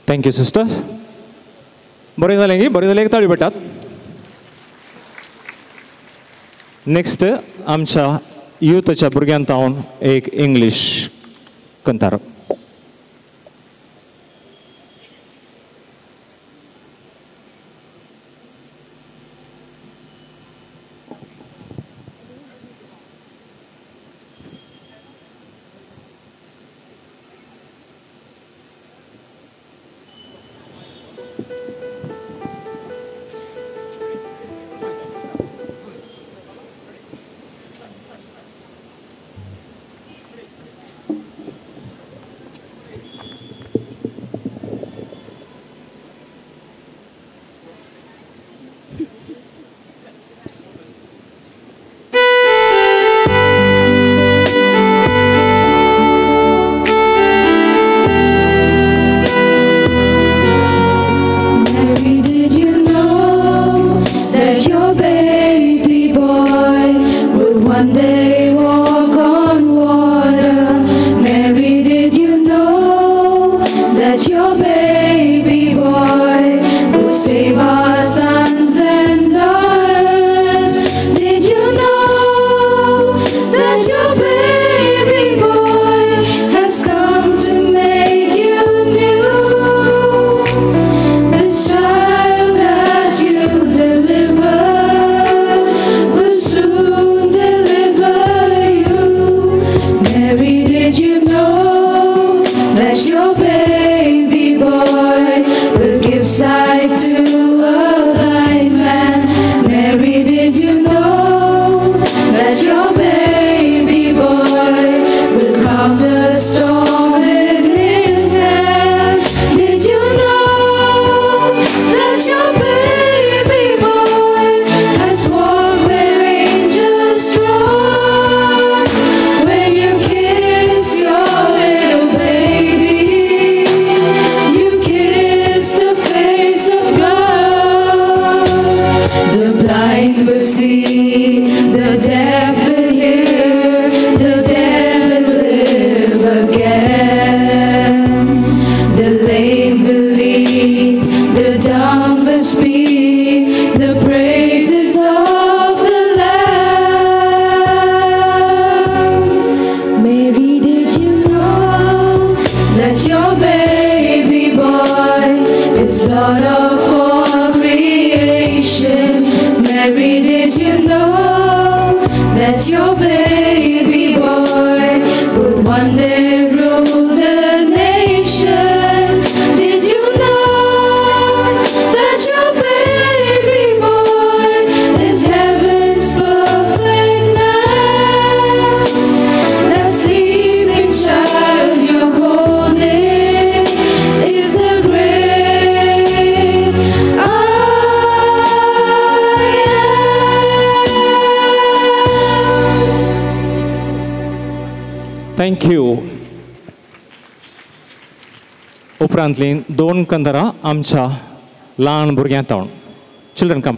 Thank you sister. बरें जालें गी, बरें जालें, एक ताळी पडटात. नेक्स्ट आमच्या युथच्या भुरग्यांत हांव एक इंग्लीश कंतार. थँक्यू. उपरांतली दोन कंदारां आमच्या ल्हान भुरग्यांत हांव. Children come.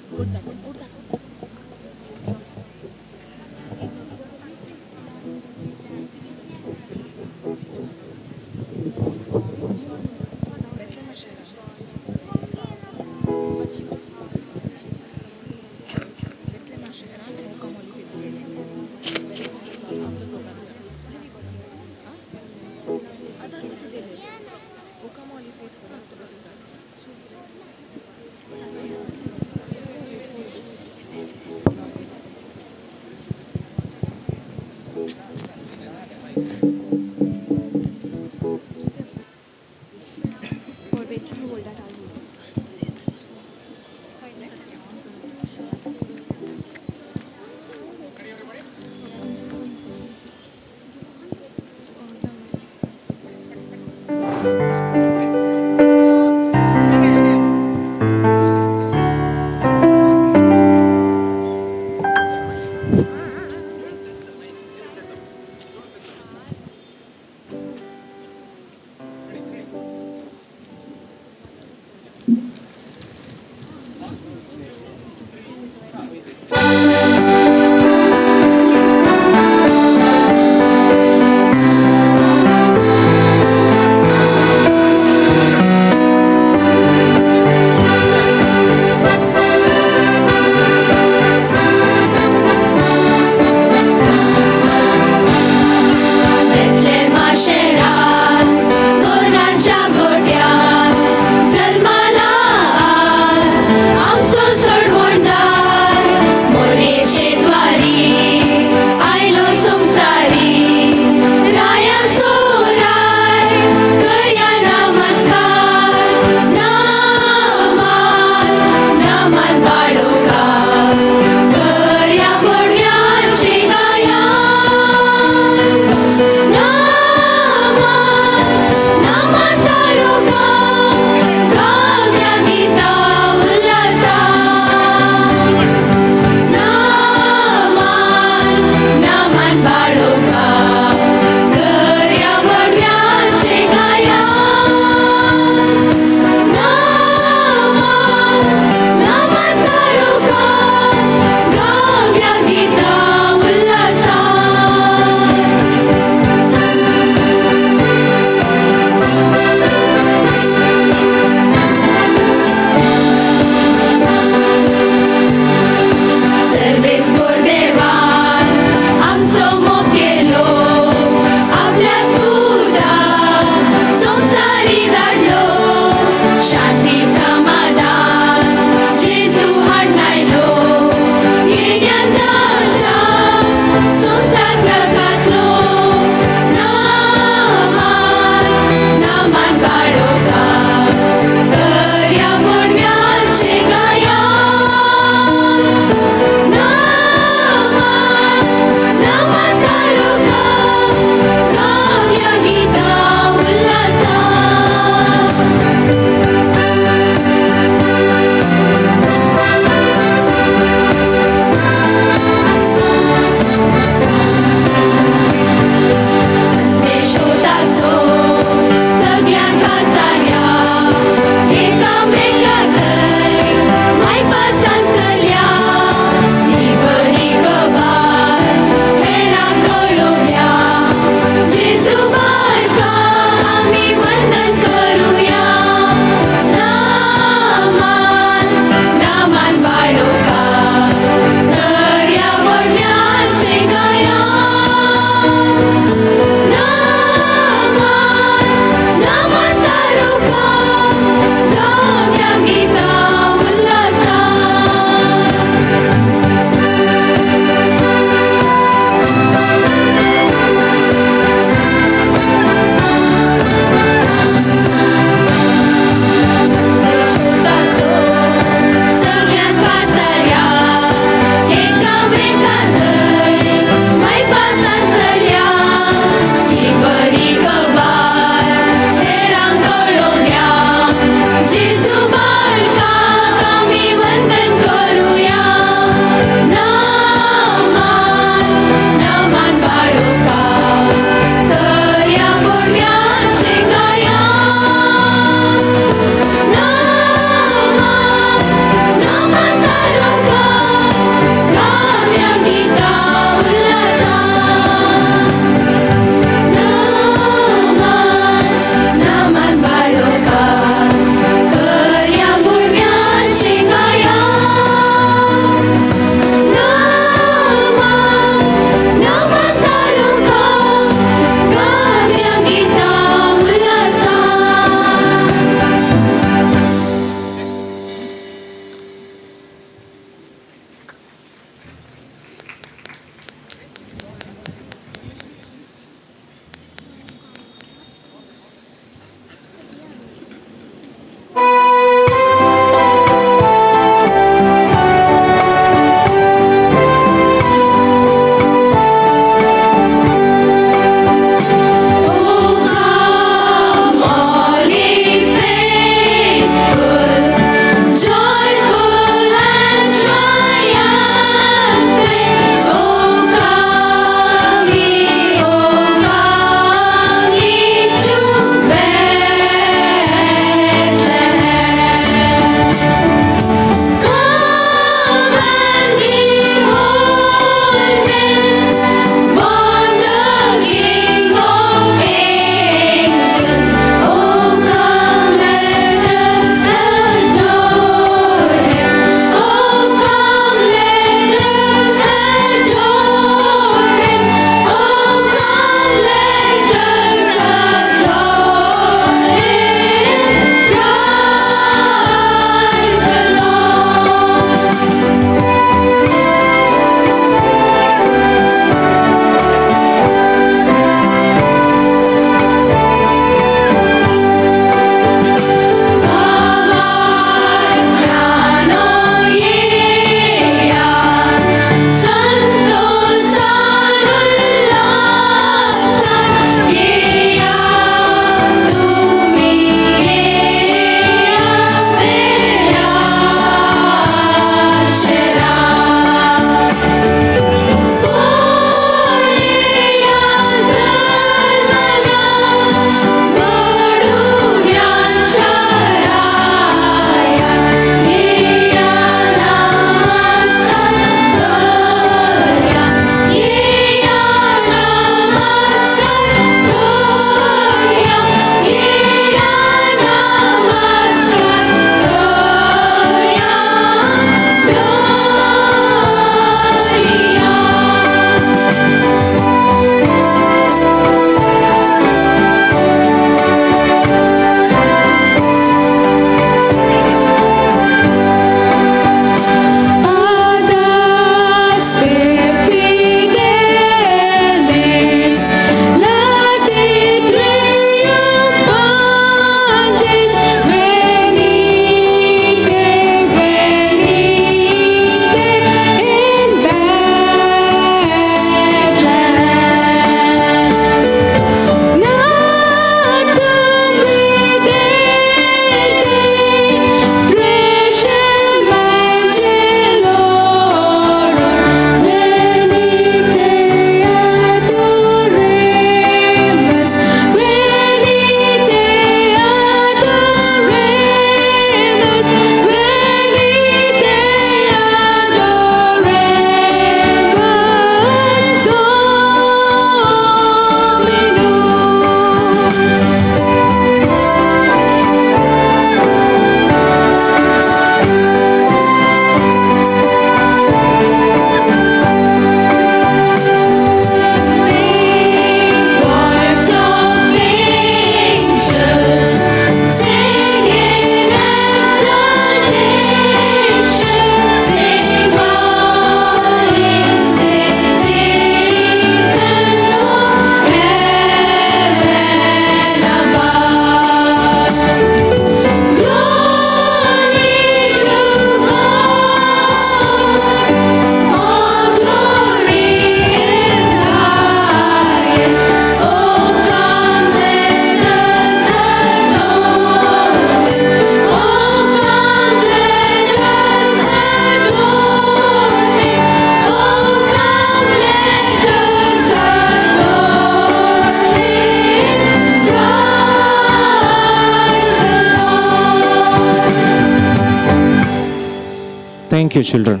Thank you, children.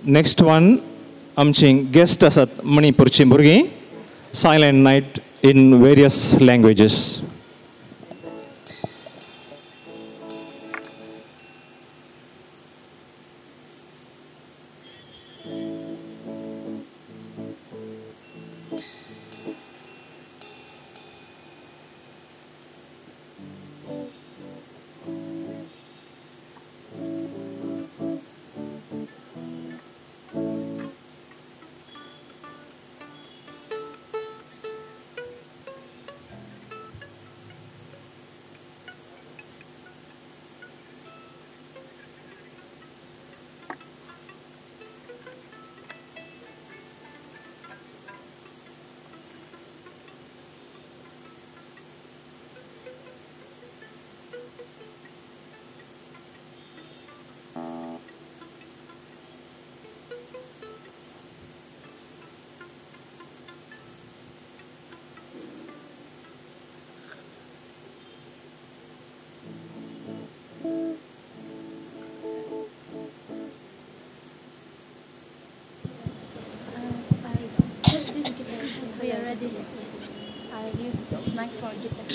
Next one, amching guest asat Manipur Chimburgi, Silent Night in various languages. We are ready. I use the mic for guitar.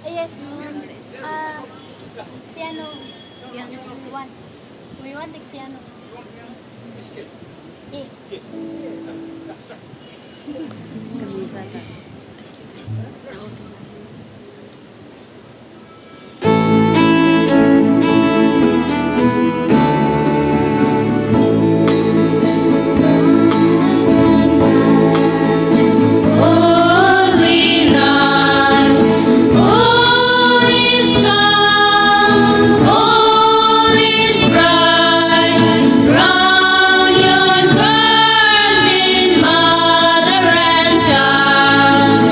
Yes, piano. One. We want the piano. Holy night, all is calm, all is bright. Round yon birds in mother and child.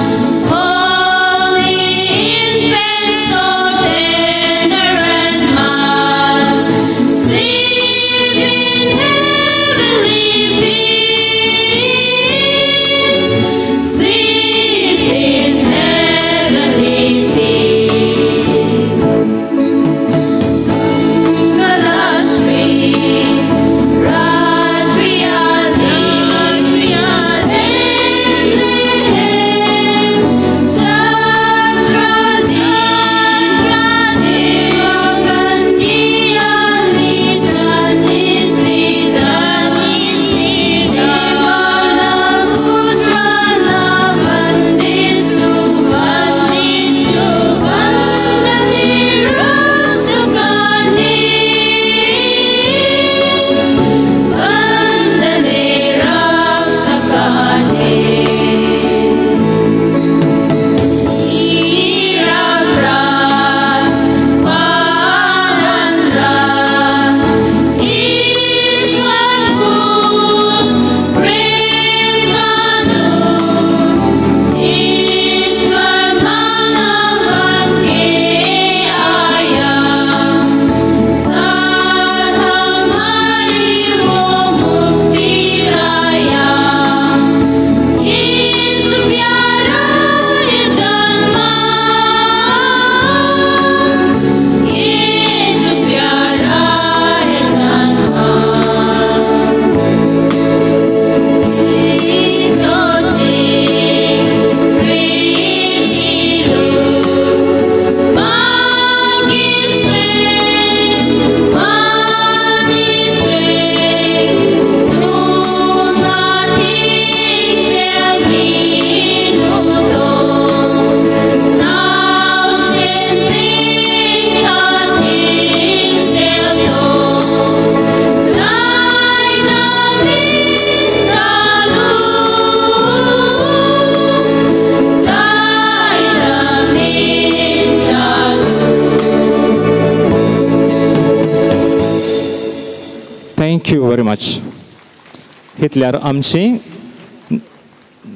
Thank you very much. इतल्यार आमची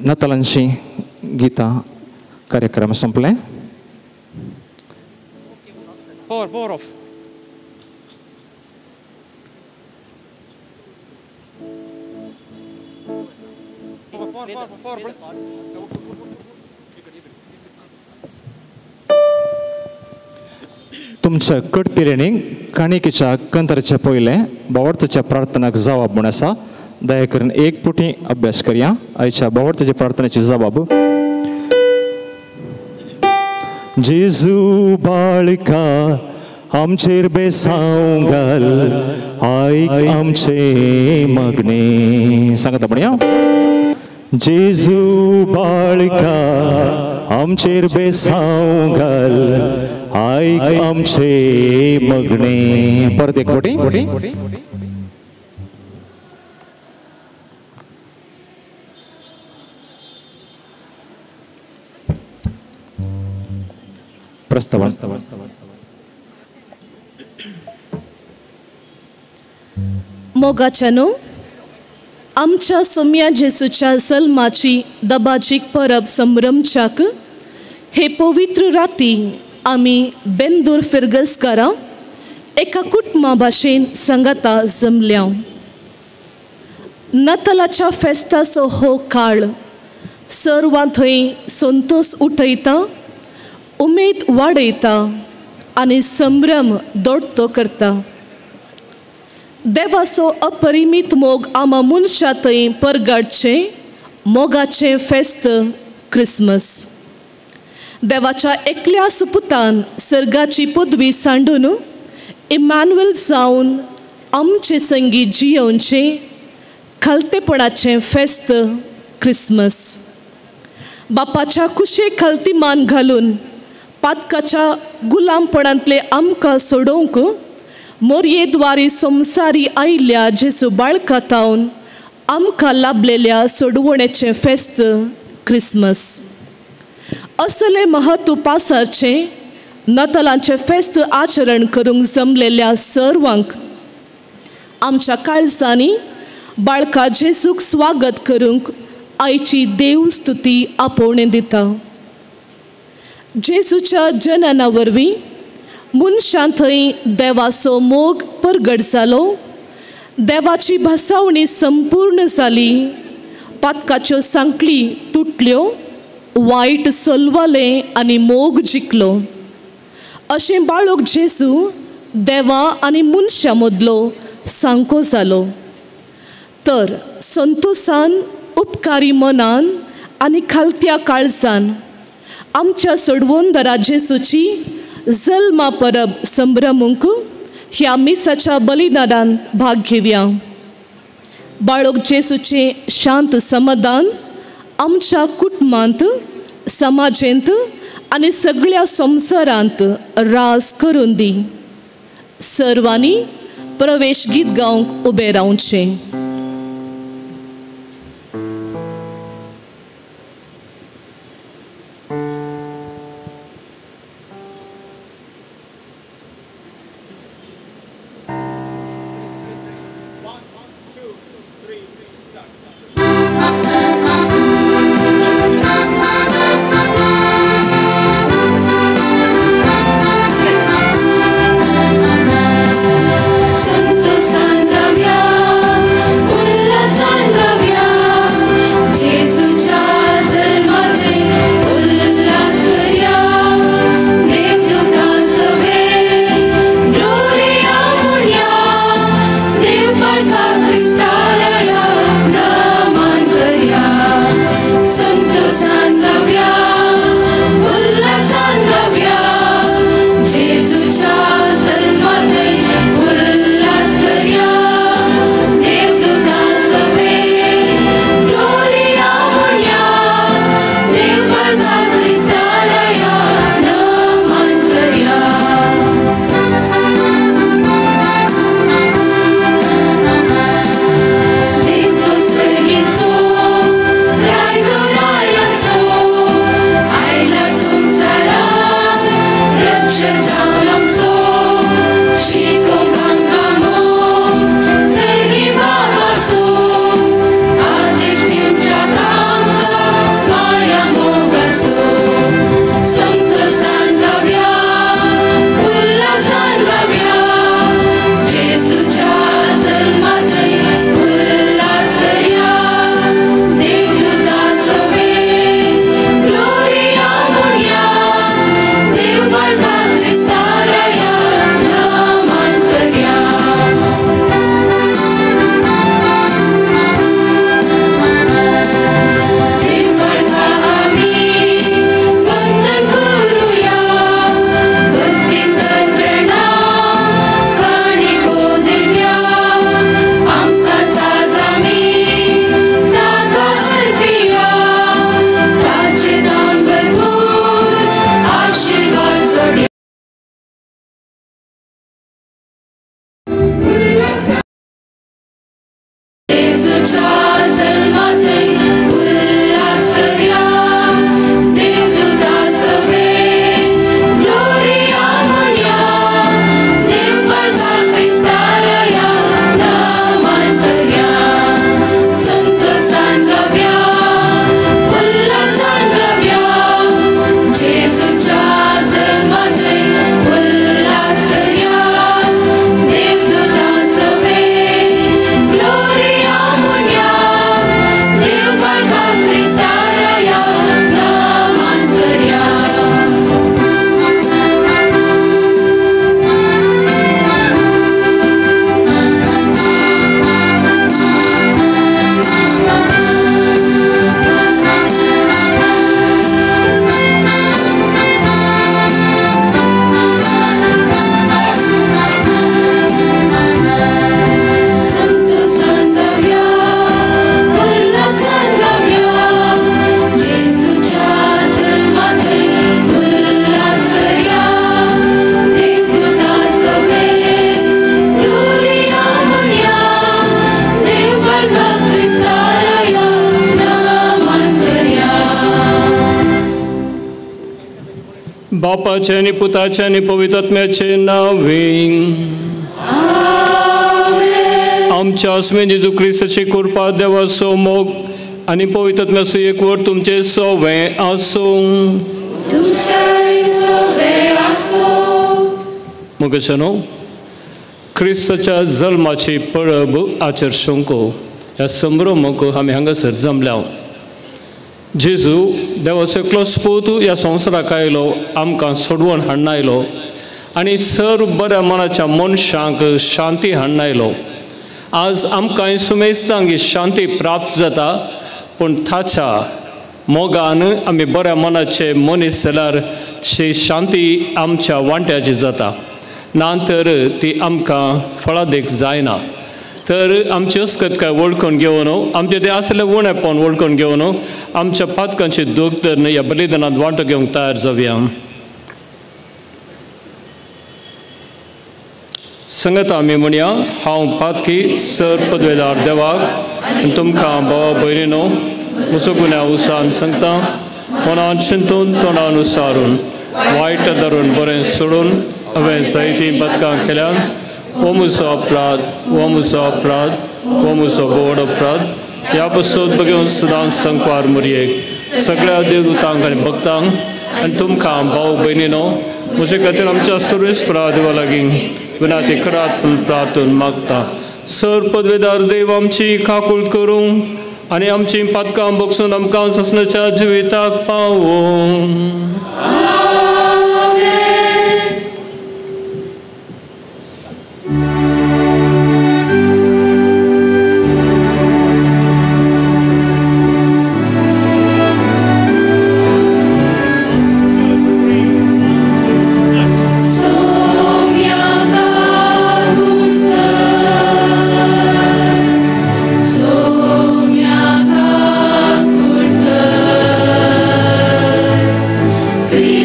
नातालांची गितां कार्यक्रम संपले. Power off. तुमच्या कडपिलेनी काणिकेच्या कंतरचे पयले भावार्थाच्या प्रार्थनाक जबाब म्हूण आसा. दया करून एक पुटी अभ्यास करया. आयच्या भावार्थाच्या प्रार्थनेची जबाब. जेजू बाळका आमचेर बेसांव घाल, आयक आमचे मागणे. सांगात आपण या. जेजू बाळका आमचेर बेसांव घाल, आयक आमचे मागणे. परत एक पुटी. प्रस्ताव. मोगाच्यानो आमच्या सोम्या जेसूच्या जल्माची दबाजीक परब संभ्रमच्याक हे पवित्र राती आमी बेंदूर फिरगसकारां एका कुटुंबा भाशेन संगता जमल्या. नातालाच्या फेस्ताचो हो काळ सर्वां थंय संतोष उठयता, उमेद वाडयता आनी संभ्रम दोडतो करता. देवाचो अपरिमीत मोग आमा मनशां थंय परगडचे मोगाचें फेस्त क्रिसमस. देवाच्या एकल्या सुपुतान सर्गाची पदवी सांडून इमॅन्युएल जावन आमचे संगी जियोवचे खालतेपणाचें फेस्त क्रिसमस. बापाच्या कुशेक खालतीमान घालून पातकाच्या गुलामपणांतले आमकां सोडोवंक मोरयेद्वारी संवसारी आयिल्ल्या जेजू बाळकातावन आमकां लाभलेल्या सोडवणेचें फेस्त क्रिसमस. असले महत्व पासारचें नातालांचें फेस्त आचरण करूंक जमलेल्या सर्वांक आमच्या काळजांनी बाळका जेजूक स्वागत करूंक आयची देव स्तुती आपोवणें दिता. जेजूच्या जनना वरवीं मनशां थंय देवाचो मोग परगट जालो. देवाची भासावणी संपूर्ण जाली. पातकाच्यो सांकळी तुटल्यो, वायट सलवलें आनी मोग जिखलो. अशें बाळोक जेजू देवा आनी मनशां मदलो सांको जालो. तर संतोशान, उपकारी मनान आनी खालत्या काळजान आमच्या सोडवोंदरा जेजूची जल्मा परब संभ्रमूंक ह्या मिसाच्या बलिदानान भाग घेवया. बाळोक जेजूचें शांत समाधान आमच्या कुटुंबांत, समाजेंत आनी सगळ्या संवसारांत रास करून दी. सर्वांनी प्रवेश गीत गावंक उबें रावचें. Santo Santa Via बापाचे आणि पुताचे आणि पवित्रात्म्याचे नावे आमच्या आसमेन जेजू ख्रिस्ताची कृपा देवाचो मोग आणि पवित्रात्म्याचो एकवट तुमचे सोवे आसो मुगेशनो ख्रिस्ताच्या जल्माची पळब आचरशंको ह्या संभ्रमक आमी हांगासर जमल्या जेजू देवाचो एकलो स्पूत ह्या संवसाराक आयलो आमकां सोडवून हाडून आयलो आनी सर्व बऱ्या मनाच्या मनशांक शांती हाडून आयलो आज आमकां सुमेस्तांक ही शांती प्राप्त जाता पूण ताच्या मोगान आमी बऱ्या मनाचे मनीस जाल्यार शी शांती आमच्या वांट्याची जाता ना तर ती आमकां फळादेक जायना तर आमची अस्कतकाय वळखून घेवन आमचे ते असले उणेपण वळखून घेवन आमच्या पातकांची दूख धरून ह्या बलिदानांत वांटो घेवंक तयार जावया संगत आमी म्हणया हांव पातकी सर पदवेदार देवाक तुमकां भावा भयणीनो म्हजो गुन्या उसान सांगता मनान चिंतून तोंडान उसारून वायट धरून बरें सोडून हांवें जायतीं पदकां केल्यात हो म्हजो अपराध हो म्हजो अपराध हो म्हजो गोड अपराध ह्या पासून बघून सदांच सांगपार मरयेक सगळ्या देवदूतांक आनी भक्तांक आनी तुमकां भाव भयणीनो म्हजे खातीर आमच्या सर्वेस्परा देवा लागीं विनाती करात प्रार्थून मागता सर पदवेदार देव आमची काकूळ करूं आनी आमची पदकां बगसून आमकां ससनाच्या जिविताक पावों Be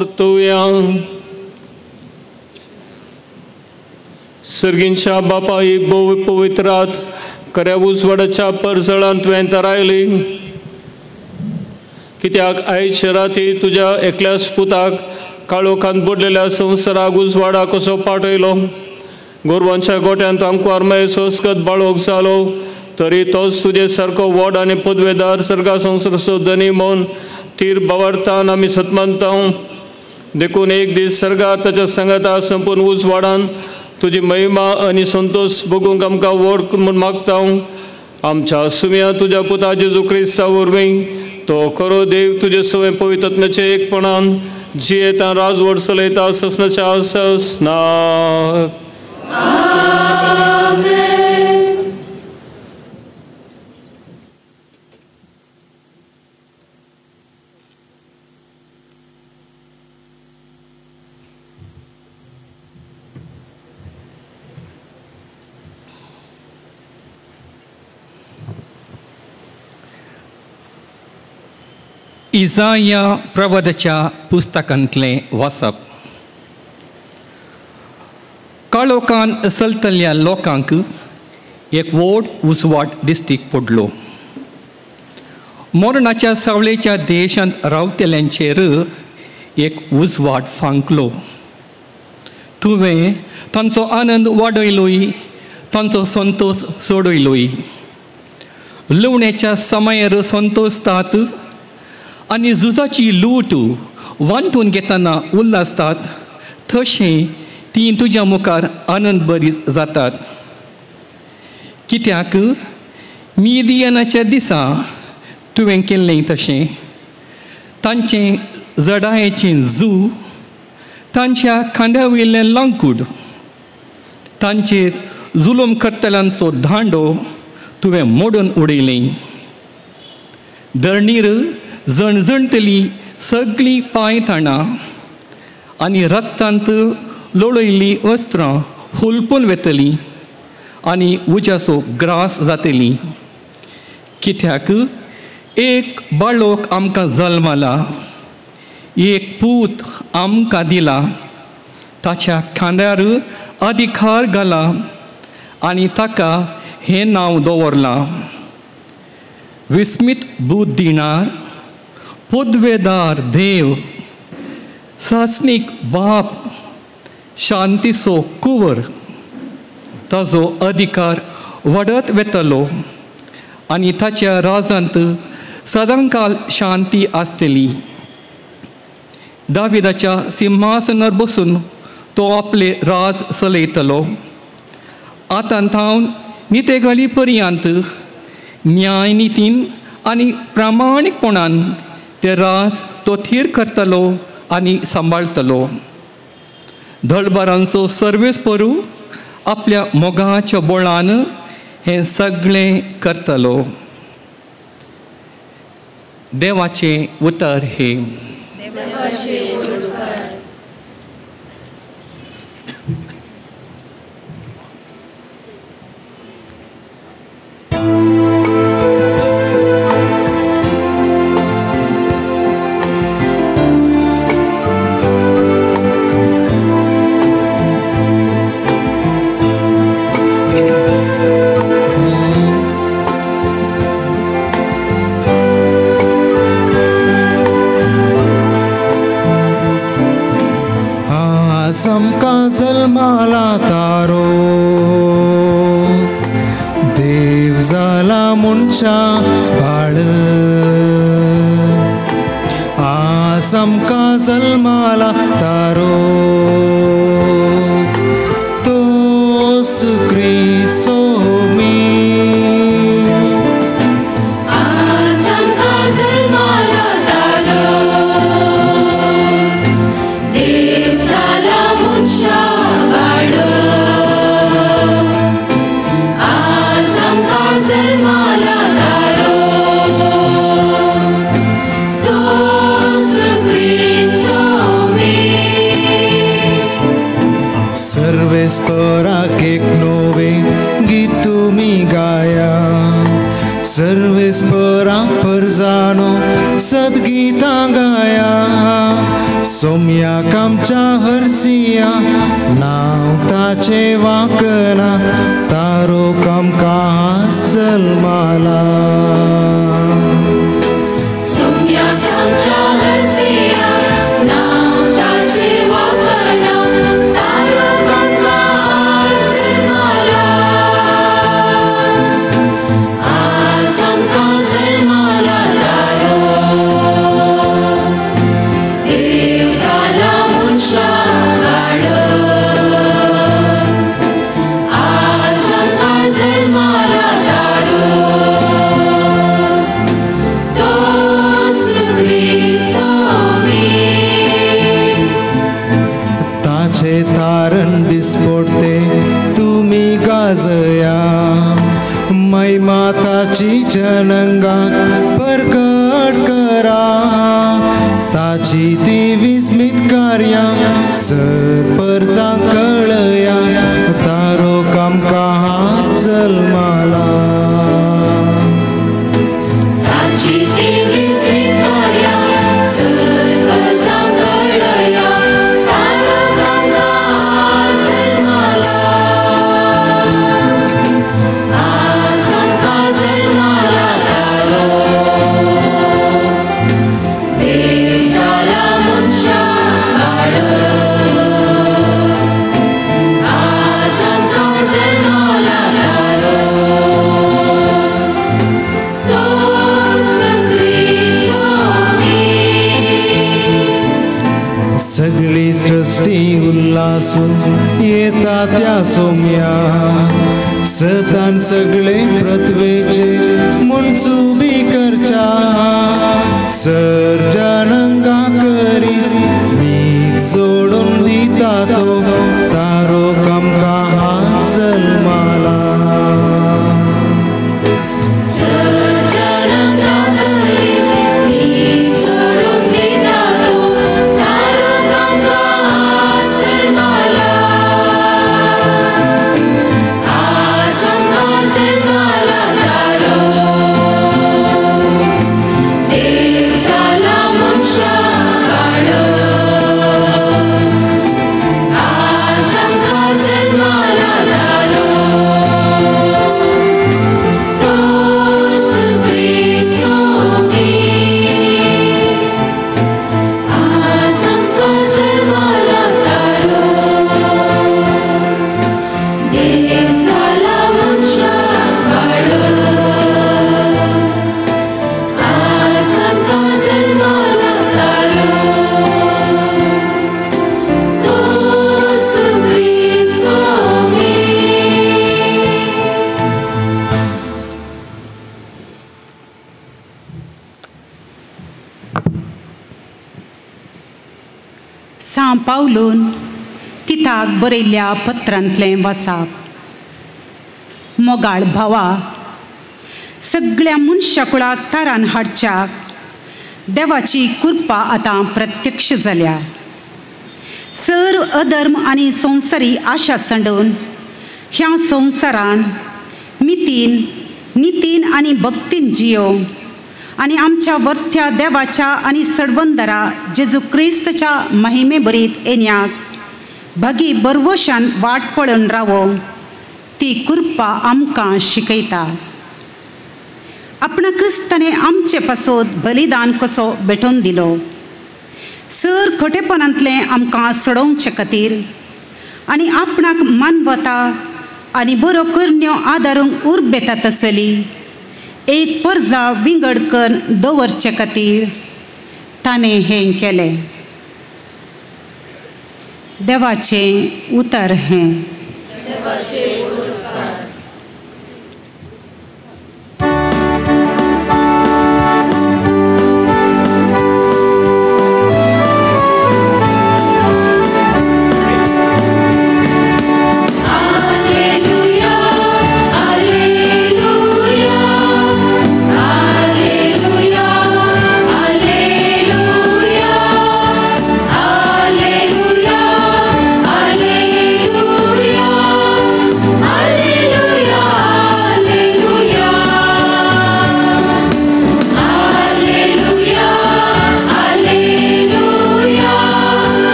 परतुया. सर्गींच्या बापा एक बोव पवित्रात खऱ्या उजवाडाच्या परसळांत तुवें रायली. कित्याक आयचे राती तुज्या एकल्याच पुताक काळोखांत बुडलेल्या संवसाराक उजवाडा कसो पाठयलो. गोरवांच्या गोट्यांत आमकां सोसकत बाळोक जालो, तरी तोच तुजे सारको व्हड आनी पदवेदार सर्गा संवसाराचो धनी म्हूण तीर बावरतान आमी सतमंता. देखून एक दीस सर्गांत ताच्या संगता संपूर्ण उजवाडान तुजी महिमा आनी संतोष बगूंक आमकां व्हड म्हूण मागता. आमच्या सुम्या तुज्या पुता जेजू क्रिस्ता वरवीं तो खरो देव तुजे सवय पवित्रत्म्याचे एकपणान जियेता राजवट चलयता ससनाच्या ससनाक. इसाया प्रवादाच्या पुस्तकांतलें वाचप. काळोखान चलतल्या लोकांक एक व्हड उजवाड दिश्टीक पडलो. मरणाच्या सावळेच्या देशांत रावतल्यांचेर एक उजवाड फांकलो. तुवें तांचो आनंद वाडयलोय, तांचो संतोष सोडयलोय. लुवण्याच्या समयार संतोषतात आनी झुजाची लूट वांटून घेतना उल्हासतात, तशें ती तुज्या मुखार आनंद बरी जातात. कित्याक मिदियानाच्या दिसा तुवें केल्लें तशें तांचें जडायेचें झू, तांच्या खांद्या वयलें लांकूड, तांचेर जुलूम करतल्यांचो धांडो तुवें मोडून उडयलें. धरणीर जणजणतली सगळीं पांयथाणां आनी रक्तांत लोळयल्लीं वस्त्रां हुलपून वेतलीं आनी उज्याचो ग्रास जातली. कित्याक एक बाळोक आमकां जल्माला, एक पूत आमकां दिला. ताच्या खांद्यार अधिकार घाला आनी ताका हें नांव दवरलां, विस्मीत बूद दिणार, पदवेदार देव, सासणीक बाप, शांतीचो कुंवर. ताजो अधिकार वाडत वेतलो आनी ताच्या राजांत सदांकाल शांती आसतली. दाविदाच्या सिंहासनार बसून तो आपले राज चलयतलो. आतांतावन नितेघळी पर्यंत न्यायनितीन आनी प्रामाणीकपणान ते राज तो थीर करतलो आनी सांबाळतलो. धडबारांचो सर्वेस परू आपल्या मोगाच्या बोळान हें सगळें करतलो. देवाचें उतर हे. आमकां जल्माला तारो, देव जाला मनशा बाळ. आज आमकां जल्माला तारो, तोच क्रिस्तो मी. आज आमकां जल्माला तारो, देव जाला मनशा बाळ. आज आमकां जल्माला तारो, तोच क्रिस्तो मी. सर्वेस्पराक एक नोवे गीत तुमी गाया. सर्वेस्पराक परजानो सदगीतां गाया. सोम्याक आमच्या हरसिया नांव ताचे वाकना तारोक आमकां हासल माला सोम्याक आमच्या हरसिया नांव ताचे वाकना तारोक आमकां हासल माला आज आमकां जल्माला तारण दिसपडते तुमी गाजया महिमा ताची जनंगाक परकट करा ताची ती विस्मित कार्यां सरपर्जां कळया तारोक आमकां हासल माला ताची ती विस्मित कार्यां सरपर्जां कळया सगळी सृष्टी उल्हासून येता त्या सोम्या सदान सगळे पृथ्वेचे मुनसुबी करच्या सर्जनंगा करीस मीच सोडून दिता तो तारोक आमकां हासल माला सां पावलून तिताक बरयल्ल्या पत्रांतलें वाचप. मोगाळ भावा, सगळ्या मनशाकुळाक तारान हाडच्याक देवाची कृपा आतां प्रत्यक्ष जाल्या. सर्व अधर्म आनी संवसारी आशा सांडून ह्या संवसारान मितीन नितीन आनी भक्तीन जियोंक आनी आमच्या वर्त्या देवाच्या आनी सडवंदरा जेजू क्रिस्ताच्या महिमे बरीत येण्याक भगी बरवशान वाट पळोवन रावोंक ती कृपा आमकां शिकयता. आपणाकच ताणें आमचे पासत बलिदान कसो भेटोवन दिलो. सर खोटेपणांतलें आमकां सोडोवचे खातीर आनी आपणाक मानवता आनी बरो करण्यो आदारूंक उर्बेतात आसली एक परजा विंगड करून दवरचे खातीर ताणें हें केलें. देवाचें उतर हें. Alleluia.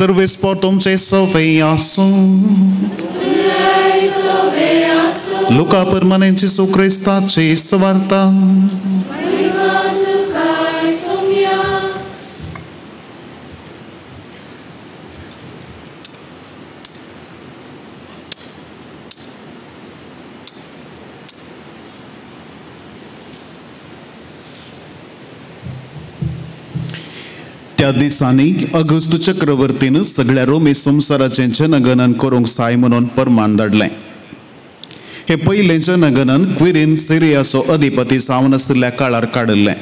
Servesc por tuमचे सोवे आसूं Luca permanente su Cristaci suvarta त्या दिसांनी अगस्त चक्रवर्तीन सगळ्या रोमी संवसाराचे जनगणन करूंक जाय म्हणून परमान धाडलें हे पयलें जनगणन क्विरीन सिरियाचो अधिपती जावन आशिल्ल्या काळार काडिल्लें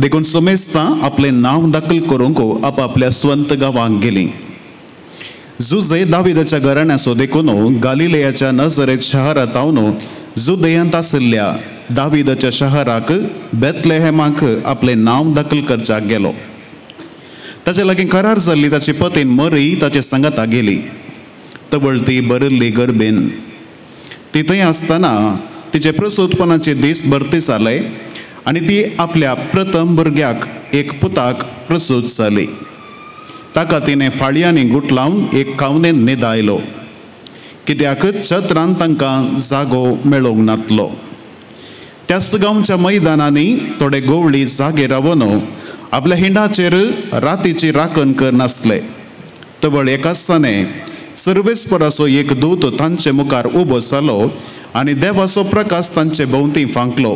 देखून सोमेस्तां आपलें नांव दाखल करूंक आपापल्या स्वंत गांवांक गेलीं जुजे दाविदाच्या घराण्याचो देखून गालिलेयाच्या नजरेत शहरांतावन जुदेयांत आशिल्ल्या दाविदाच्या शहराक बेथलेहेमाक आपलें नांव दाखल करच्याक गेलो ताचे लागीं करार जाल्ली ताची पत्नी मरी ताचे सांगाता गेली तवळ ती बरिल्ली गर्भेन ती थंय आसतना तिचे प्रसूतपणाचे दीस भरते जाले आनी ती आपल्या प्रथम भुरग्याक एक पुताक प्रसूत जाली ताका तिणें फाळयांनी गुटलावन एक कावनेन न्हिदायलो कित्याक छत्रांत तांकां जागो मेळोंक नासलो त्याच गांवच्या मैदानांनी थोडे गोवळी जागे रावन आपल्या हिंडाचेर रातीची राखण करनासले तवळ एका दिसाने सर्वेस्पराचो एक दूत तांचे मुखार उबो जालो आनी देवाचो प्रकाश तांचे भोंवती फांकलो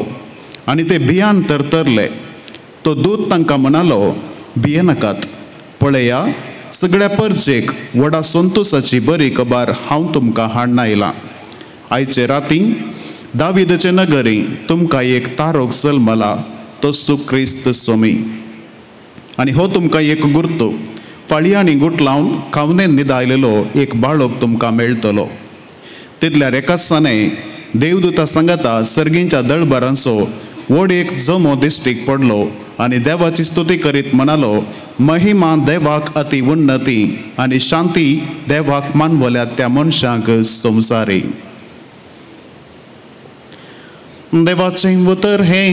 आनी ते भियान तरतरले तो दूत तांकां म्हणालो भियेनाकात पळया सगळ्या परजेक व्हडा संतोशाची बरी खबर हांव तुमकां हाडून आयलां आयचे राती दाविदाचे नगरी तुमकां एक तारोक जल्मला तो क्रिस्त सोमी आनी हो तुमकां एक गुर्तो फाळयांनी गुटलावन कावनेन न्हिदायलेलो एक बाळक तुमकां मेळटलो तितल्यार एका दिसाने देवदूता सांगाता सर्गींच्या दळबरांचो व्हड एक जमो दिश्टीक पडलो आनी देवाची स्तुती करीत म्हणालो महिमा देवाक अति उन्नती आनी शांती देवाक मानवल्या त्या मनशांक संवसारी देवाचे उतर हे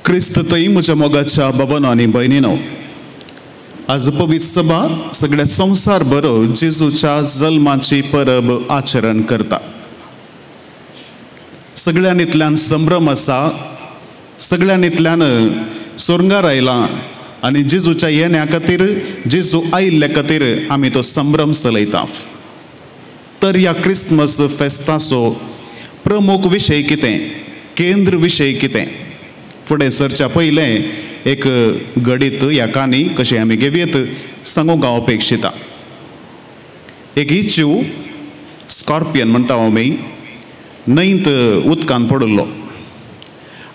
क्रिस्त थंय म्हज्या मोगाच्या भवनांनी भयणीनो आज पवित्र सभा सगळ्या संवसार बरो जेजूच्या जल्माची परब आचरण करता सगळ्यांतल्यान संभ्रम आसा सगळ्यांतल्यान स्वर्गार आयला आनी जेजूच्या येण्या खातीर जेजू आयिल्ल्या खातीर आमी तो संभ्रम चलयता तर ह्या क्रिस्मस फेस्ताचो प्रमुख विशय कितें केंद्र विशय कितें फुडें सरच्या पयलें एक घडीत ह्या काणी कशें आमी घेवयेत सांगूंक हांव अपेक्षिता एक इच्यू स्कॉर्पियन म्हणटा आमी न्हंयत उदकांत पडिल्लो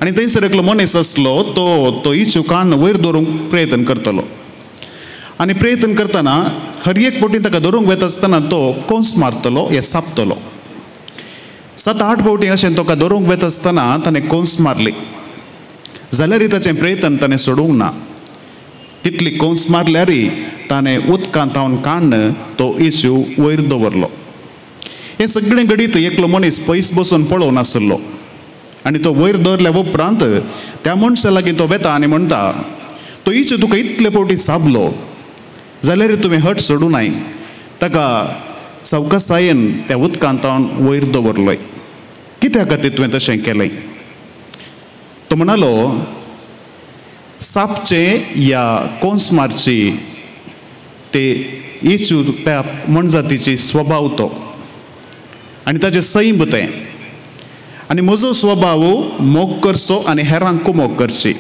आनी थंयसर एकलो मनीस आसलो तो इच्यू कान वयर दवरूंक प्रयत्न करतलो आनी प्रयत्न करतना हर एक फावटी ताका धरूंक वता आसतना तो कोंस मारतलो या सापतलो 7-8 फावटी अशें ताका धरूंक वता आसतना ताणें कोंस मारली जाल्यार ताचें प्रयत्न ताणें सोडूंक ना तितली कोंस मारल्यारय ताणें उदकांत थावन काण तो इच्यू वयर दवरलो हें सगळें घडीत एकलो मनीस पयस बसून पळोवन नासलो आनी तो वयर दवरल्या उपरांत त्या मनशा लागीं तो वेता आनी म्हणटा तो इच्यू तुका इतले फावटी साबलो जाल्यार तुवें हट सोडूं नाय ताका सावकासायेन त्या उदकांत थावन वयर दवरलोय कित्या खातीर तुवें तशें केलें तो म्हणालो सापचे या कोंस मारची ते इच्यू त्या मनजातीची स्वभाव तो आनी ताचें सैम तें आनी म्हजो स्वभाव मोग करचो आनी हेरांक कुमोग करची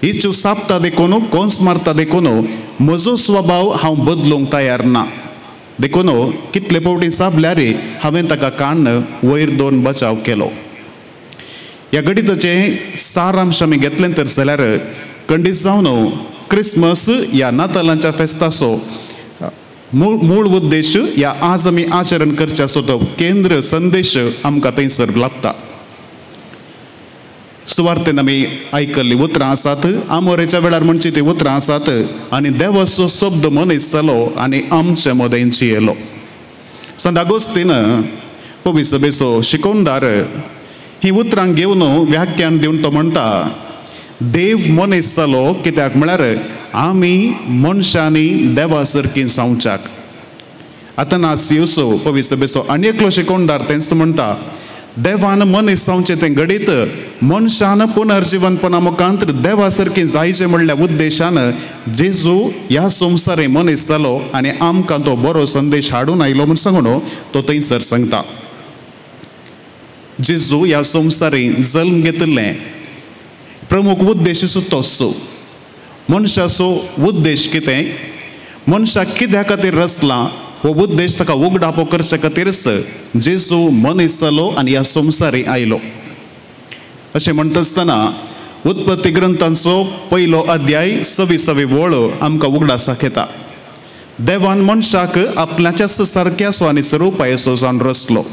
इच्यू सापता देखून कोंस मारता देखून म्हजो स्वभाव हांव बदलूंक तयार ना देखून कितले फावटी साबल्यार हांवें ताका काण वयर दवरून बचाव केलो ह्या गणिताचे सारांश आमी घेतलें तर जाल्यार खंडीत जावन क्रिस्मस ह्या नातालांच्या फेस्ताचो मूळ उद्देश ह्या आज आमी आचरण करच्याचो तो केंद्र संदेश आमकां थंयसर लाभता सुवार्तेन आमी आयकल्ली उतरां आसात आमोरेच्या वेळार म्हणची ती उतरां आसात आनी देवाचो शब्द मनीस जालो आनी आमचे मदें जियेलो संत आगोस्तीन पवित्र सभेचो शिकोवणदार ही उतरां घेवन व्याख्यान दिवन तो म्हणटा देव मनीस जालो कित्याक म्हळ्यार आमी मनशांनी देवा सारकी जावच्याक. अतनासियुसो पवित्र सभेचो आनी एकलो शिकोवणदार तेंच म्हणटा देवान मनीस जावचें तें घडीत मनशान पुनर्जीवनपणा मुखांतर देवा सारकी जायचें म्हणल्या उद्देशान जेजू ह्या संवसारी मनीस जालो आनी आमकां तो बरो संदेश हाडून आयलो म्हूण सांगून तो थंयसर सांगता. जेजू ह्या संवसारी जल्म घेतिल्लें प्रमुख उद्देश तोच. मनशाचो उद्देश कितें, मनशाक कित्या खातीर रचला हो उद्देश ताका उगडापो करचे खातीरच जेजू मनीस जालो आनी ह्या संवसारी आयलो. अशें म्हणटा आसतना उत्पत्ती ग्रंथांचो पयलो अध्याय 26वी वळ आमकां उगडास दाखयता. देवान मनशाक आपल्याच्याच सारक्या स्वानी स्वरुपायेचो जावन रचलो.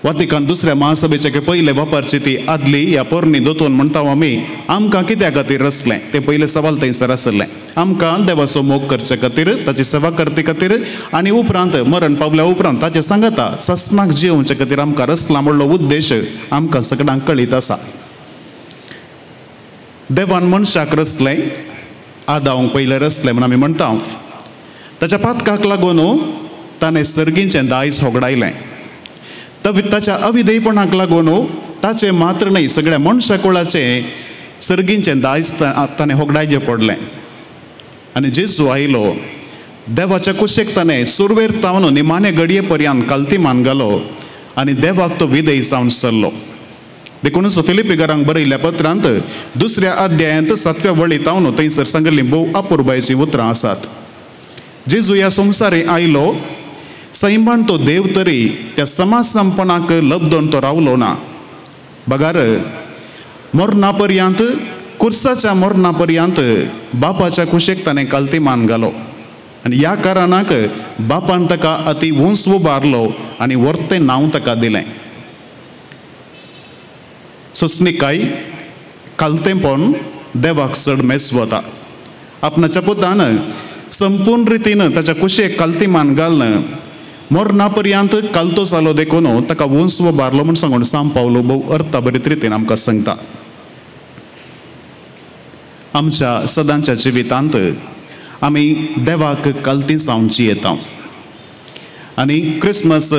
वातिकान दुसऱ्या महासभेचे पयले वापरची ती आदली ह्या पोरणी दोतोन म्हणटा आमी आमकां कित्या खातीर रचलें तें पयलें सवाल थंयसर आसलें. आमकां देवाचो मोग करचे खातीर, ताची सेवा करते खातीर आनी उपरांत मरण पावल्या उपरांत ताचे सांगता सस्नाक जियोवचे खातीर आमकां रचला म्हणलो उद्देश आमकां सगळ्यांक कळीत आसा. देवान मनशाक रचलें, आदावांक पयलें रचलें म्हूण आमी म्हणटा. ताच्या पातकाक लागून ताणें सर्गीचें दायज होगडायलें. ताच्या अविधेयपणाक लागून ताचे मात्र न्ही सगळ्या मनशा कुळाचें सर्गीचें दायज ताणें होगडायचें पडलें. आनी जेजू आयलो देवाच्या कुशेक ताणें सुरवेर तावन निमाणे घडये पर्यंत काल्तिमान घालो आनी देवाक तो विधेय जावन सरलो. देखूनच फिलिपिकारांक बरयल्ल्या पत्रांत दुसऱ्या अध्यायांत 7व्या वळींत हांव थंयसर सांगिल्लीं भोव अपुरबायचीं उतरां आसात. जेजू ह्या संवसारी आयलो सैमान तो देव तरी त्या समाज संपणाक लबदोन तो रावलो ना. बगार मरणा पर्यंत कुर्साच्या मरणा पर्यंत बापाच्या कुशेक ताणें काल्तिमान घालो आनी ह्या कारणाक बापान ताका अति उंच उबारलो आनी व्हरतें नांव ताका दिलें. सुस्निकाय काल्तेपण देवाक चड मेसवता. आपणाच्या पुतान संपूर्ण रितीन ताच्या कुशेक काल्तिमान घालन मरणा पर्यंत कालतो जालो देखून ताका उंच उबारलो म्हूण सांगून सांब पावलो भोव अर्थाभरीत रितीन आमकां सांगता. आमच्या सदांच्या जिवितांत आमी देवाक काल्ती जावची येता आनी क्रिसमस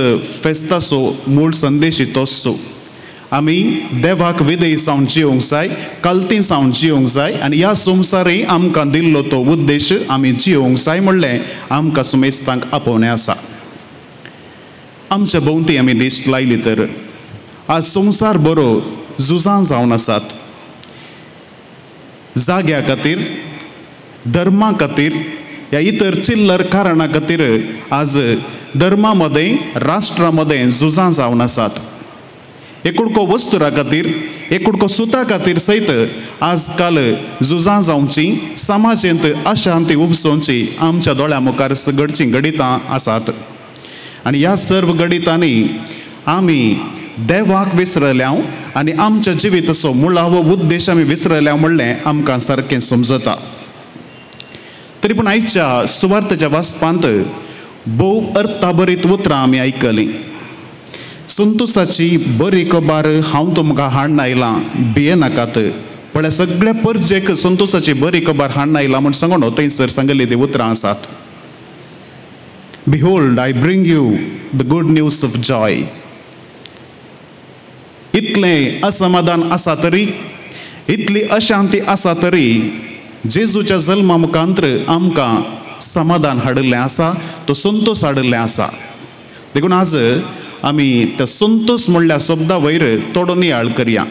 फेस्ताचो मूळ संदेश तोच. आमी देवाक विधेय जावन जियोंक जाय, काल्ती जावन जियोंक जाय आनी ह्या संवसारी आमकां दिल्लो तो उद्देश आमी जियोंक जाय म्हणलें आमकां सुमेस्तांक आपोवणें आसा. आमच्या भोंवती आमी दिश्ट लायली तर आज संवसार बरो झुजां जावन आसात. जाग्या खातीर, धर्मा खातीर ह्या इतर चिल्लर कारणां खातीर आज धर्मा मदें, राष्ट्रा मदें झुजां जावन आसात. एकुडको वस्तुरा खातीर, एकुडको सुता खातीर सयत आजकाल झुजां जावची, समाजेंत अशांती उपसोवची आमच्या दोळ्या मुखार घडचीं घडितां आसात. आनी ह्या सर्व गणितांनी आमी देवाक विसरल्या आनी आमच्या जिविताचो मुळावो उद्देश आमी विसरल्या म्हणलें आमकां सारकें समजता. तरी पूण आयच्या सुवार्थेच्या वाचपांत भोव अर्थाभरीत उतरां आमी आयकलीं. संतोसाची बरी खबर हांव तुमकां हाडून आयलां, भिये नाकात. म्हळ्यार सगळ्या परजेक संतोसाची बरी खबर हाडून आयलां म्हूण सांगून थंयसर सांगिल्लीं तीं उतरां आसात. Behold, I bring you the good news of joy. इतलें असमाधान आसा तरी, इतली अशांती आसा तरी जेजूच्या जल्मा मुखांतर आमकां समाधान हाडिल्लें आसा, तो संतोष हाडिल्लें आसा. देखून आज आमी त्या संतोष म्हणल्या शब्दा वयर थोडो नियाळ करया.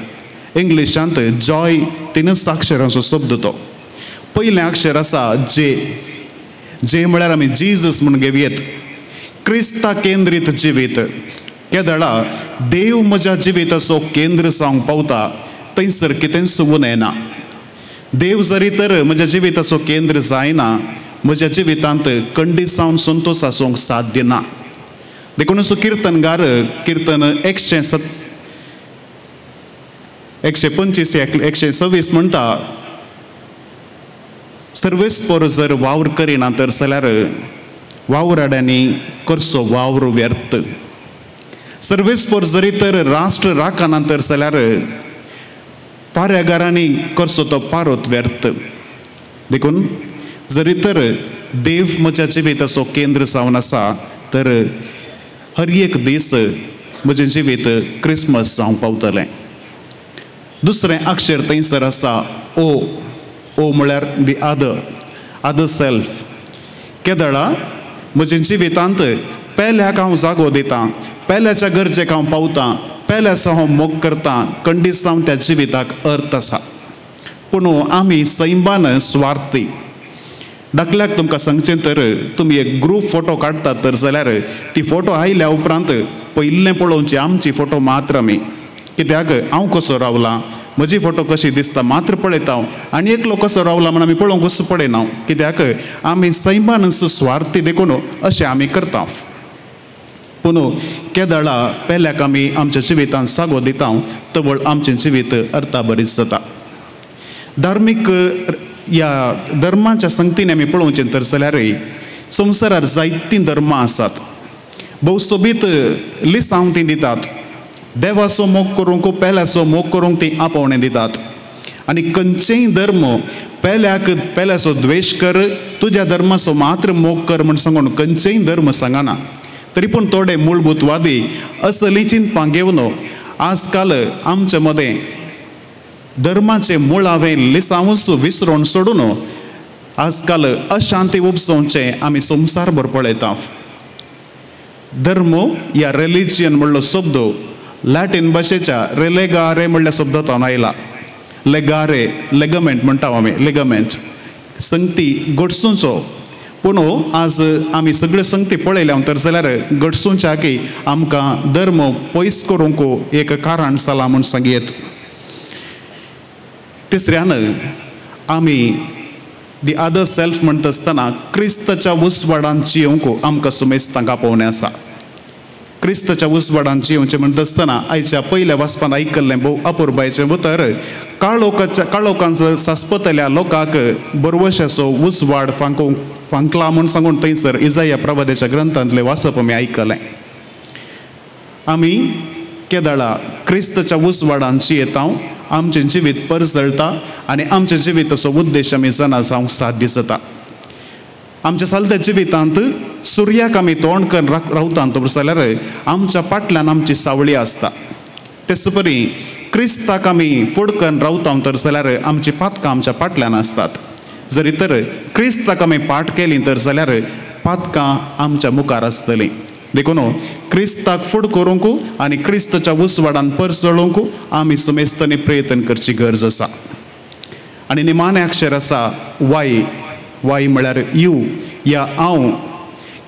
इंग्लिशांत जॉय 3 अक्षरांचो शब्द तो. पयलें अक्षर आसा जे म्हळ्यार आमी जिजस म्हणून घेवयेत. क्रिस्ता केंद्रीत जिवीत. केदळा देव म्हज्या जिविताचो केंद्र जावंक पावता थंयसर कितें सुवून येना. देव जरी तर म्हज्या जिविताचो केंद्र जायना, म्हज्या जिवितांत खंडीत जावन संतोश आसूंक साध्य ना. देखूनच किर्तनगार किर्तन 125 126 म्हणटा सर्वेस्पर जर वावर करिना तर जाल्यार वावराड्यांनी करचो वावर व्यर्थ. सर्वेस्पोर जरी तर राष्ट्र राखनांतर जाल्यार फाऱ्यागारांनी करचो तो पारोत व्यर्थ. देखून जरी तर देव म्हज्या जिविताचो केंद्र जावन आसा तर हर एक दीस म्हजें जिवीत क्रिसमस जावंक पावतलें. दुसरें अक्षर थंयसर आसा ओ. ओ म्हळ्यार दी अदर सेल्फ. केदळा म्हज्या जिवितांत पेल्याक हांव जागो दितां, पेल्याच्या गरजेक हांव पावतां, पेल्याचो हांव मोग करतां, खंडीत जावन त्या जिविताक अर्थ आसा. पूण आमी सैमान स्वार्थी. दाखल्याक तुमकां सांगचें तर तुमी एक ग्रूप फोटो काडटात तर जाल्यार ती फोटो आयल्या उपरांत पयलें पळोवची आमची फोटो मात्र आमी. कित्याक हांव कसो रावलां, म्हजी फोटो कशी दिसता मात्र पळयता, आनी एकलो कसो रावला म्हण आमी पळोवंक कसो पळयना. कित्याक आमी सैमान स्वार्थी देखून अशें आमी करता. पूण केदळा पेल्याक आमी आमच्या जिवितांत सागो दिता तवळ आमचें जिवीत अर्थाभरीत जाता. धार्मीक ह्या धर्माच्या संगतीन आमी पळोवचें तर जाल्यार संवसारांत जायतीं धर्मां आसात. भोव सोबीत लिसांव तीं दितात. देवाचो मोग करूंक पेल्याचो मोग करूंक तीं आपोवणें दितात. आनी खंयचेय धर्म पेल्याचो द्वेश कर, तुज्या धर्माचो मात्र मोग कर म्हण सांगून खंयचेय धर्म सांगना. तरी पूण थोडे मूलभूतवादी असली चिंतपां घेवन आजकाल आमचे मदें धर्माचें मूळ हांवें लिसांवूच विसरून सोडून आजकाल अशांती उपसोवचें आमी संवसारभर पळयता. धर्म ह्या रिलिजियन म्हणलो शब्द लॅटीन भाशेच्या रेलेगारे म्हणल्या शब्दांतल्यान आयला. लेगारे लेगमेंट म्हणटा आमी, लेगमेंट संगती घडसूंचो. पूण आज आमी सगळ्यो संगती पळयल्या तर जाल्यार घडसूंच्याकी आमकां धर्म पयस करूंक एक कारण जाला म्हूण सांगयेत. तिसऱ्यान आमी दी अदर सेल्फ म्हणटा आसतना क्रिस्ताच्या उजवाडांत जियोंक आमकां सुमेस्तांक आपोवणें आसा. क्रिस्ताच्या उजवाडांत जियोवचें म्हणटा आसतना आयच्या पयल्या वाचपान आयकल्लें भोव अपुर्बायेचें उतर. काळोखांत सासपतल्या लोकांक बरवशाचो उजवाड फांकला म्हूण सांगून थंयसर इजाया प्रवादाच्या ग्रंथांतलें वाचप आमी आयकलें. आमी केदळा क्रिस्ताच्या उजवाडांत जियेता, आमचें जिवीत परजळटा आनी आमच्या जिविताचो उद्देश आमी जाणा जावंक साध्य जाता. आमच्या चलत्या जिवितांत सुर्याक आमी तोंड करून रावता जाल्यार आमच्या फाटल्यान आमची सावळी आसता. तेच परी क्रिस्ताक आमी फुड करून रावता तर जाल्यार आमची पातकां आमच्या फाटल्यान आसतात. जरी तर क्रिस्ताक आमी पाट केली तर जाल्यार पातकां आमच्या मुखार आसतलीं. देखून क्रिस्ताक फुड करूंक आनी क्रिस्ताच्या उजवाडान परसळूंक आमी सुमेस्तांनी प्रयत्न करची गरज आसा. आनी निमाणें अक्षर आसा वाय. वाय म्हळ्यार यू या हांव.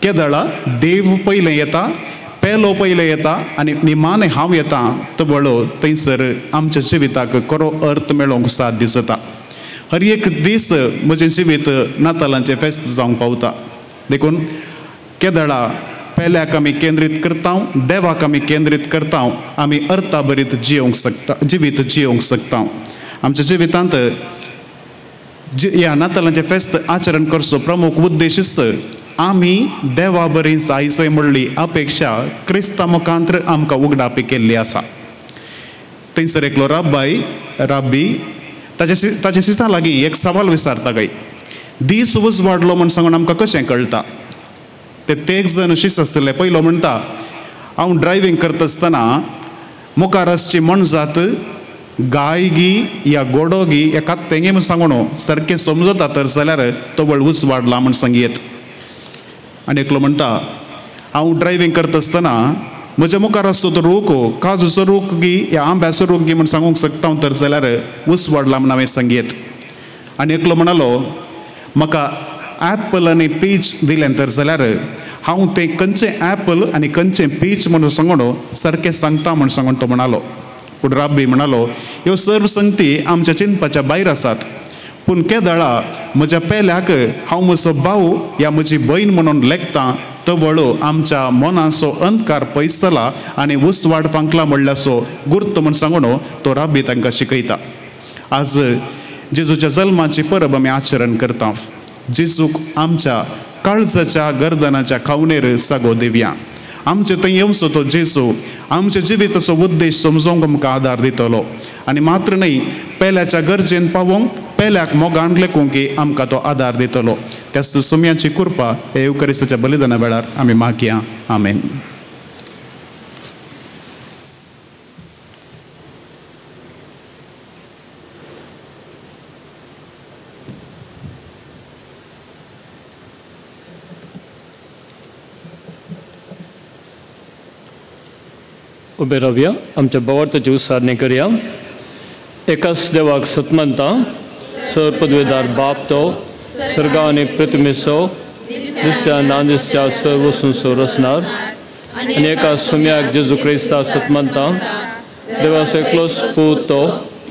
केदळा देव पयलें येता, पेलो पयलें येता आनी निमाणें हांव येता तवळ थंयसर आमच्या जिविताक खरो अर्थ मेळोवंक साध्य जाता. हर एक दीस म्हजें जिवीत नातालांचें फेस्त जावंक पावता. देखून केदळा पेल्याक आमी केंद्रीत करता, देवाक आमी केंद्रीत करता, आमी अर्थाभरीत जिवीत जियोवंक शकता. आमच्या जिवितांत ह्या नातालांचें फेस्त आचरण करचो प्रमुख उद्देश आमी देवा बरी जायसय म्हणली अपेक्षा क्रिस्ता मुखांतर आमकां उगडापी केल्ली आसा. थंयसर एकलो राब्बी ताच्या शिसा लागीं एक सवाल विचारता काय, दीस उजवाडलो म्हण सांगून आमकां कशें कळटा. ते एक जण शिस आसले. पयलो म्हणटा हांव ड्रायव्हिंग करता आसतना मुखार आसची म्हणजात गाय गी या गोडो गी एका तेंगे म्हूण सांगून सारकें समजता तर जाल्यार तो वळ उजवाडला म्हूण सांगयेत. आनी एकलो म्हणटा हांव ड्रायव्हिंग करता आसतना म्हज्या मुखार आसतो तो रूख काजूचो रूख गी या आंब्याचो रूख गी म्हूण सांगूंक शकता तर जाल्यार उजवाडला म्हूण हांवें सांगयेत. आनी एकलो म्हणलो म्हाका ॲपल आनी पीच दिलें तर जाल्यार हांव तें खंयचें ॲपल आनी खंयचें पीच म्हणून सांगून सारकें सांगता म्हूण सांगून तो म्हणालो. पूण राब्बी म्हणालो ह्यो सर्व संगती आमच्या चिंतपाच्या भायर आसात. पूण केदळा म्हज्या पेल्याक हांव म्हजो भाव या म्हजी भयण म्हणून लेखता तवळ आमच्या मनाचो अंधकार पयस जाला आनी उजवाड फांकला म्हणल्याचो गुर्त म्हूण सांगून तो राब्बी तांकां शिकयता. आज जेजूच्या जल्माची परब आमी आचरण करता. जेजूक आमच्या काळजाच्या गर्दनाच्या खावणेर सागो दिवया. आमचे थंय येवचो तो जेजू आमच्या जिविताचो उद्देश समजूंक आमकां आदार दितलो आनी मात्र न्ही पेल्याच्या गरजेन पावोंक पेल्याक मोगान लेखूंक आमकां तो आदार दितलो. त्याच सुमयाची कृपा हे युकरिस्ताच्या बलिदाना वेळार आमी मागया. आमेन. उबे रावया. आमच्या बवार्थाची उसारणी करया. एकाच देवाक सतमंता सर पदवेदार बाप तो सर्गा आनी पृथ्वीचो दिसत्या नांदिसत्या सर वस्तूंचो रचणार आनी एका सुम्याक जेजू क्रिस्ता सतमंता देवाचो एकलोच पूत तो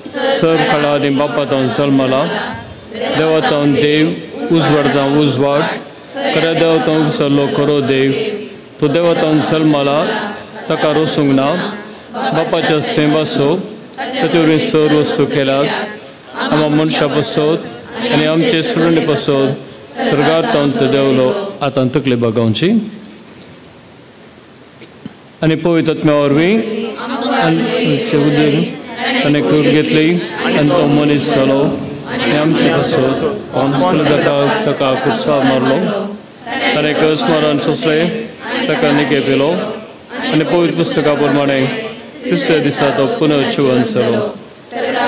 सर खळा आनी बापातावन जल्मला. देवातावन देव उजवाडातावन उजवाड खऱ्या देवातावन उसरलो खरो देव. तो देवातावन जल्मला ताका रोसूंक ना. बापाच्या सेंबासो ताचे वरवीं सर वस्तू केल्यात. आम्हा मनशां पासत आनी आमचे सुरणे पासत सर्गांत तो देवलो आतां तकले बगावची आनी पवित्र आत्म्या वरवीं आनी कूड घेतली आनी तो मनीस जालो आनी आमचे पासत ताका कुसार मारलो ताणें कसमारान सोंसले ताका निके पेलो आनी पवित्र पुस्तका प्रमाणे तिसऱ्या दिसा तो पुनः जिवंत जालो.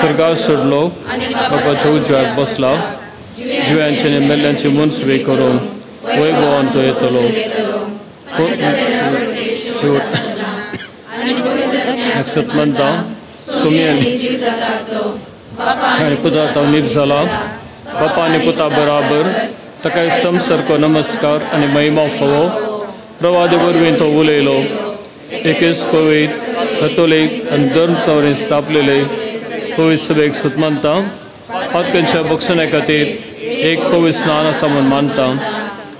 सर्गार सोडलो बापाच्या उजव्याक बसला. जिव्यांचे आनी मेल्ल्यांची मनसुबी करून वैभवान तो येतलो. सतमंता सुमयेन आनी पुता तो नीप जाला. बापा आनी पुता बराबर ताका समसारको नमस्कार आनी महिमा फावो. प्रवादी वरवीं तो उलयलो. एकेच पवित्र कथोलीक आनी धर्म तवरें स्थापलेले पवित्र सभेक सतमंता पातकांच्या बक्षणे खातीर एक पवित्र स्नान आसा म्हूण मानता.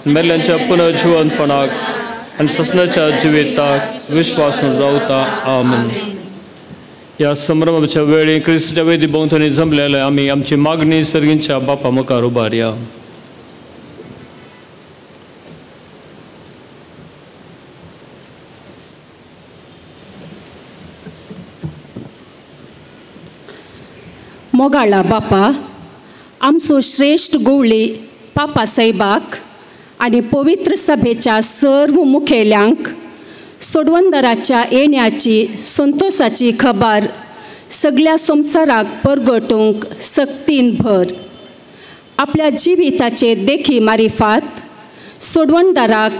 मेल्ल्यांच्या पुनर्जिवंतपणाक आनी ससण्याच्या जिविताक विश्वासून रावता. आमेन. ह्या संभ्रमाच्या वेळी क्रिस्ताच्या वेदी भोंवतणी जमलेले आमी आमची मागणी सर्गींच्या बापा मुखार उबारया. मोगाळा बापा, आमचो श्रेष्ठ गवळी पापा साहेबाक आनी पवित्र सभेच्या सर्व मुखेल्यांक सोडवंदराच्या येण्याची संतोषाची खबर सगळ्या संवसाराक परगटूंक सक्तीन भर. आपल्या जिविताचे देखी मारिफात सोडवंदराक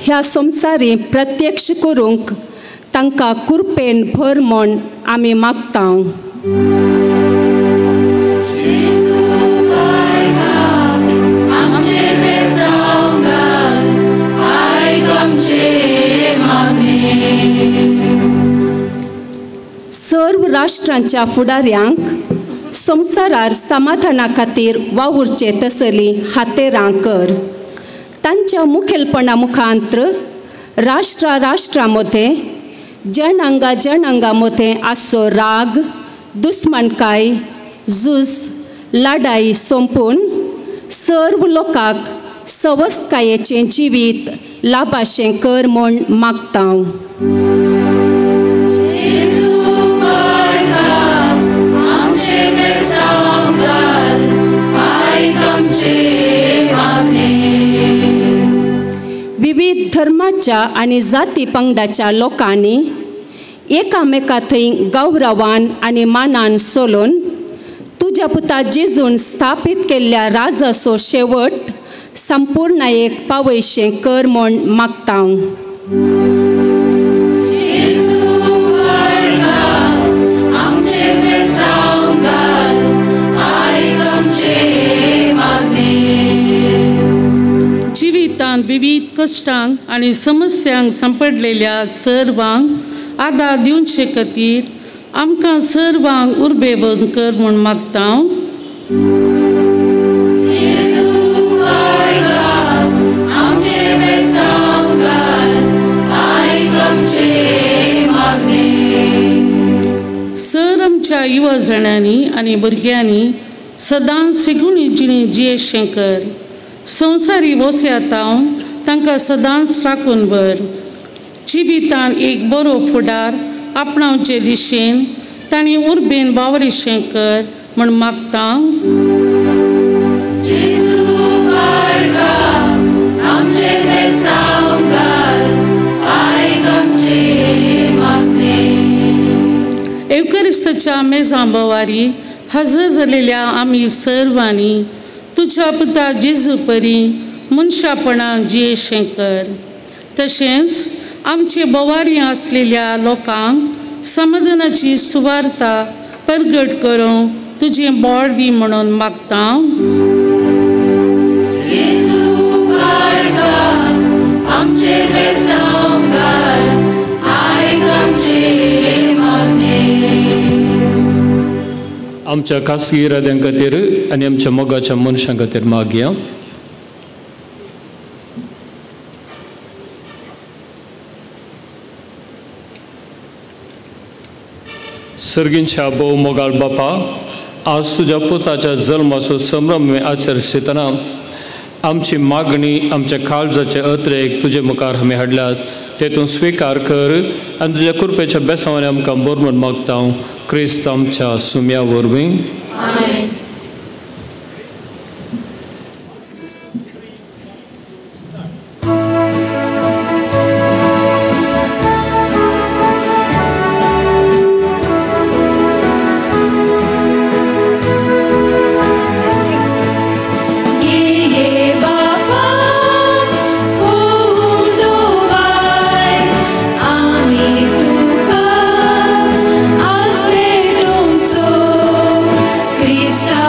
ह्या संवसारी प्रत्यक्ष करूंक तांकां कृपेन भर म्हूण आमी मागतांव. सर्व राष्ट्रांच्या फुडाऱ्यांक संवसारार समाधाना खातीर वावुरचे तसली हातेरां कर. तांच्या मुखेलपणा मुखांत्र राष्ट्रांमध्ये जनांगांमध्ये आसो राग, दुस्मानकाय, झूज, लढाई संपून सर्व लोकांक सवस्थकायेचें जिवीत लाभाशें कर म्हूण मागतांव. विविध धर्माच्या आनी जाती पंगडाच्या लोकांनी एकामेका थंय गौरवान आनी मानान सोलून तुज्या पुता जेजून स्थापीत केल्ल्या राजाचो शेवट संपूर्णायेक पावयशें कर म्हूण मागतांव. जिवितांत विविध कश्टांक आनी समस्यांक सांपडलेल्या सर्वांक आदार दिवचे खातीर आमकां सर्वांक उर्बेवन कर म्हूण मागतांव. सर आमच्या युवा जाणांनी आनी भुरग्यांनी सदांच सेगुणी जिणी जियेशें कर. संवसारी वस्यातांव तांकां सदांच राखून भर. जिवितांत एक बरो फुडार आपणावचे दिशेन तांणी उर्बेन वावरिशें कर म्हण मागता. एवकरिस्ताच्या मेजा बोवारी हजर जालेल्या आमी सर्वांनी तुझ्या पुता जेजू परी मनशापणान जियेशें कर. तशेंच आमचे बोवारी आसलेल्या लोकांक समाधानाची सुवार्ता परगट करूं तुजें बोड दी म्हणून मागता. आमच्या खासगी इराद्यां खातीर आनी आमच्या मोगाच्या मनशां खातीर मागया. सर्गींच्या भोव मोगाळ बापा, आज तुज्या पुताच्या जल्माचो संभ्रम आचरतना आमची मागणी आमच्या काळजाचे अत्रेक तुजे मुखार आमी हाडल्यात. तेतून स्विकार कर आनी तुज्या कृपेच्या बेसावांनी आमकां बोर म्हूण मागता. क्रिस्त आमच्या सुम्या वरवीं. So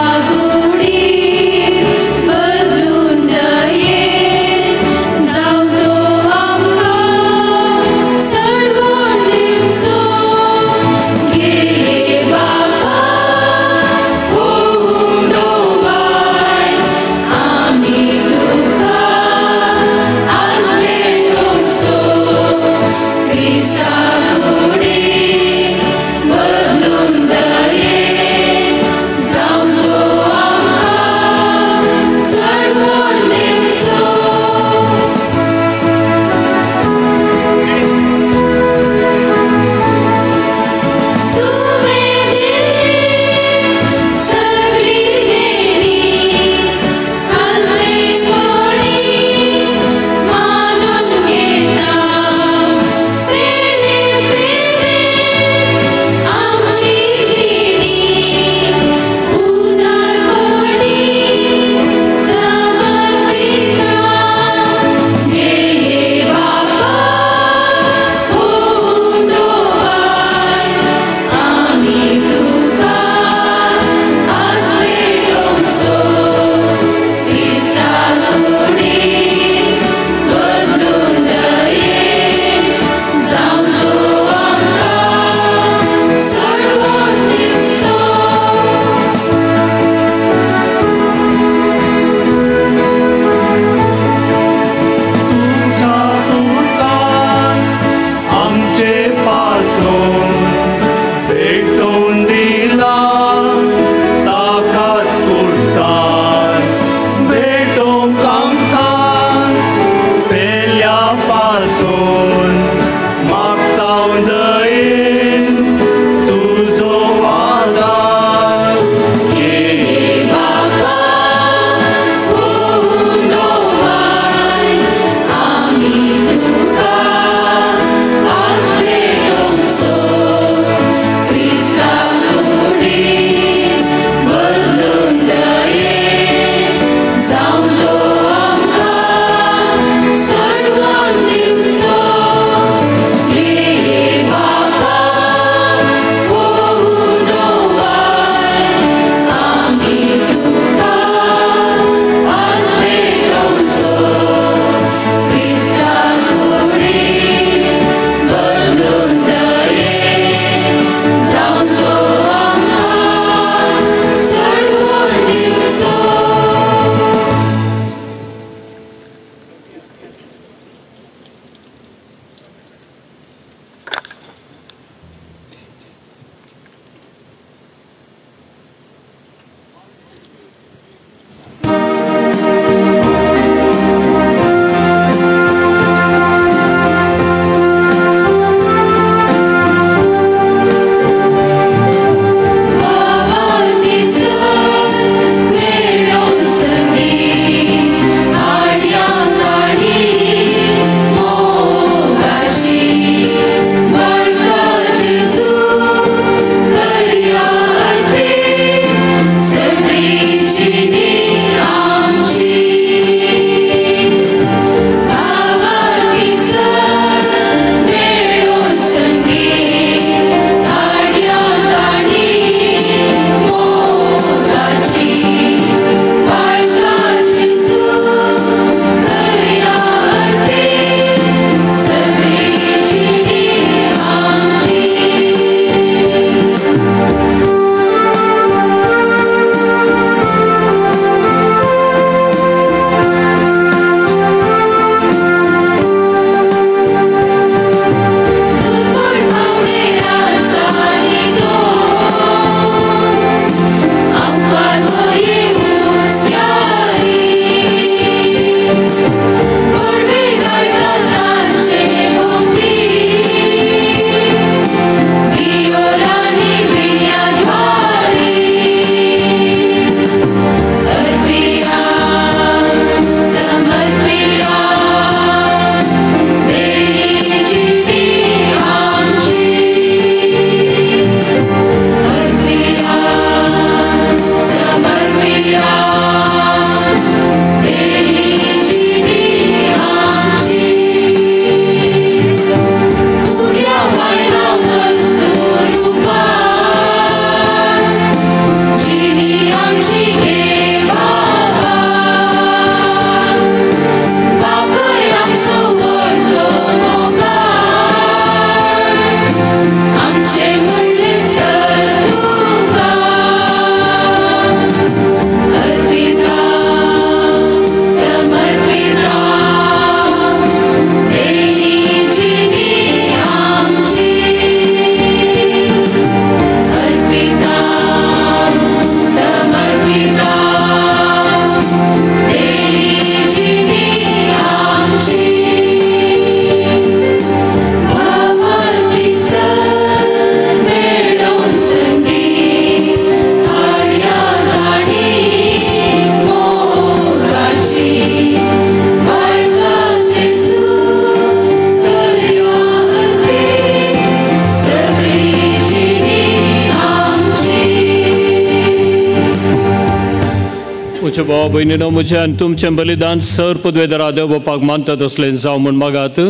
म्हज्या भावा भयणीनो म्हजें आनी तुमचें बलिदान सर पदवेदारा देव बापाक मानतात असलें जावं म्हूण मागात.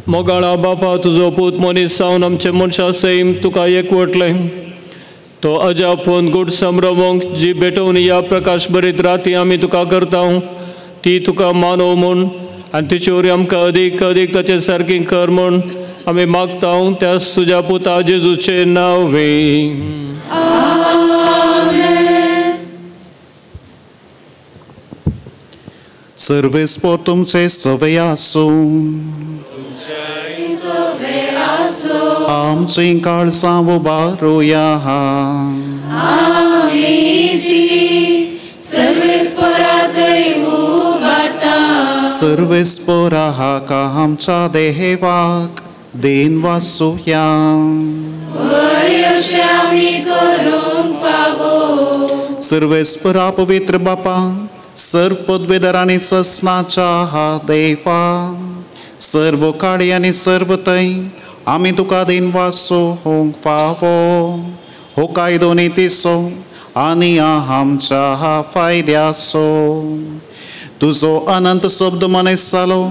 मोगाळा बापा तुजो पूत मनीस जावन आमचे मनशा सैम तुका एकवटलें. तो अजापून गुड संभ्रमोंक जी भेटोवन या प्रकाश भरीत राती आमी तुका करता ती तुका मानव म्हूण आनी तिचे वरी आमकां अदीक अदीक ताचे सारकी कर म्हूण आमी मागता त्याच तुज्या पुता जेजूचे नांवे. सर्वेस्पोर तुमचे सवय आसूं. आमची काळजां उबारुया. सर्वेस्पोरा हाका आमच्या देवाक देन वासुया. सर्वेस्परा पवित्र बापा सर्व पदवेदारांनी ससनाच्या देवा सर्व काळी आनी सर्व तै आमी तुका देन वासो होंक फावो हो कायदो नितीसो आनी आमच्या फायद्याचो. तुजो अनंत शब्द मनीस जालो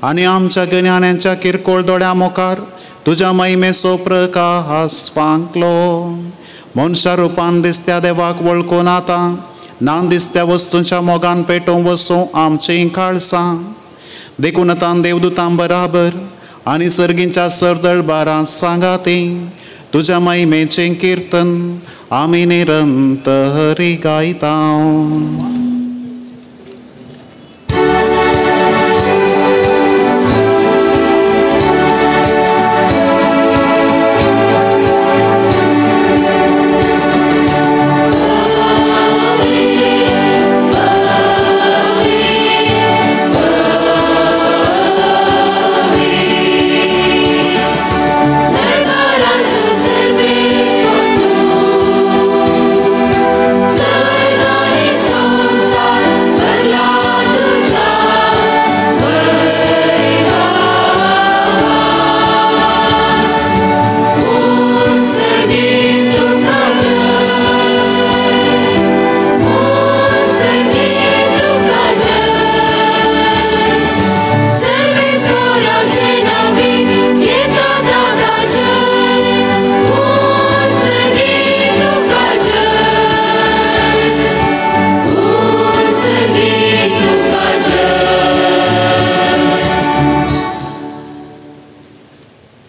आनी आमच्या गिन्यान्यांच्या किरकोळ दोळ्या मुखार तुज्या महिमेचो प्रकाश फांकलो. मनशा रुपान दिसत्या देवाक वळखून आतां नान दिसत्या वस्तूंच्या मोगान पेटोवन वचूं आमचीं काळजां. देखून आतां देवदूतां बराबर आनी सर्गींच्या सरदळबारां सांगाती तुज्या महिमेचें किर्तन आमी निरंतरी गायता.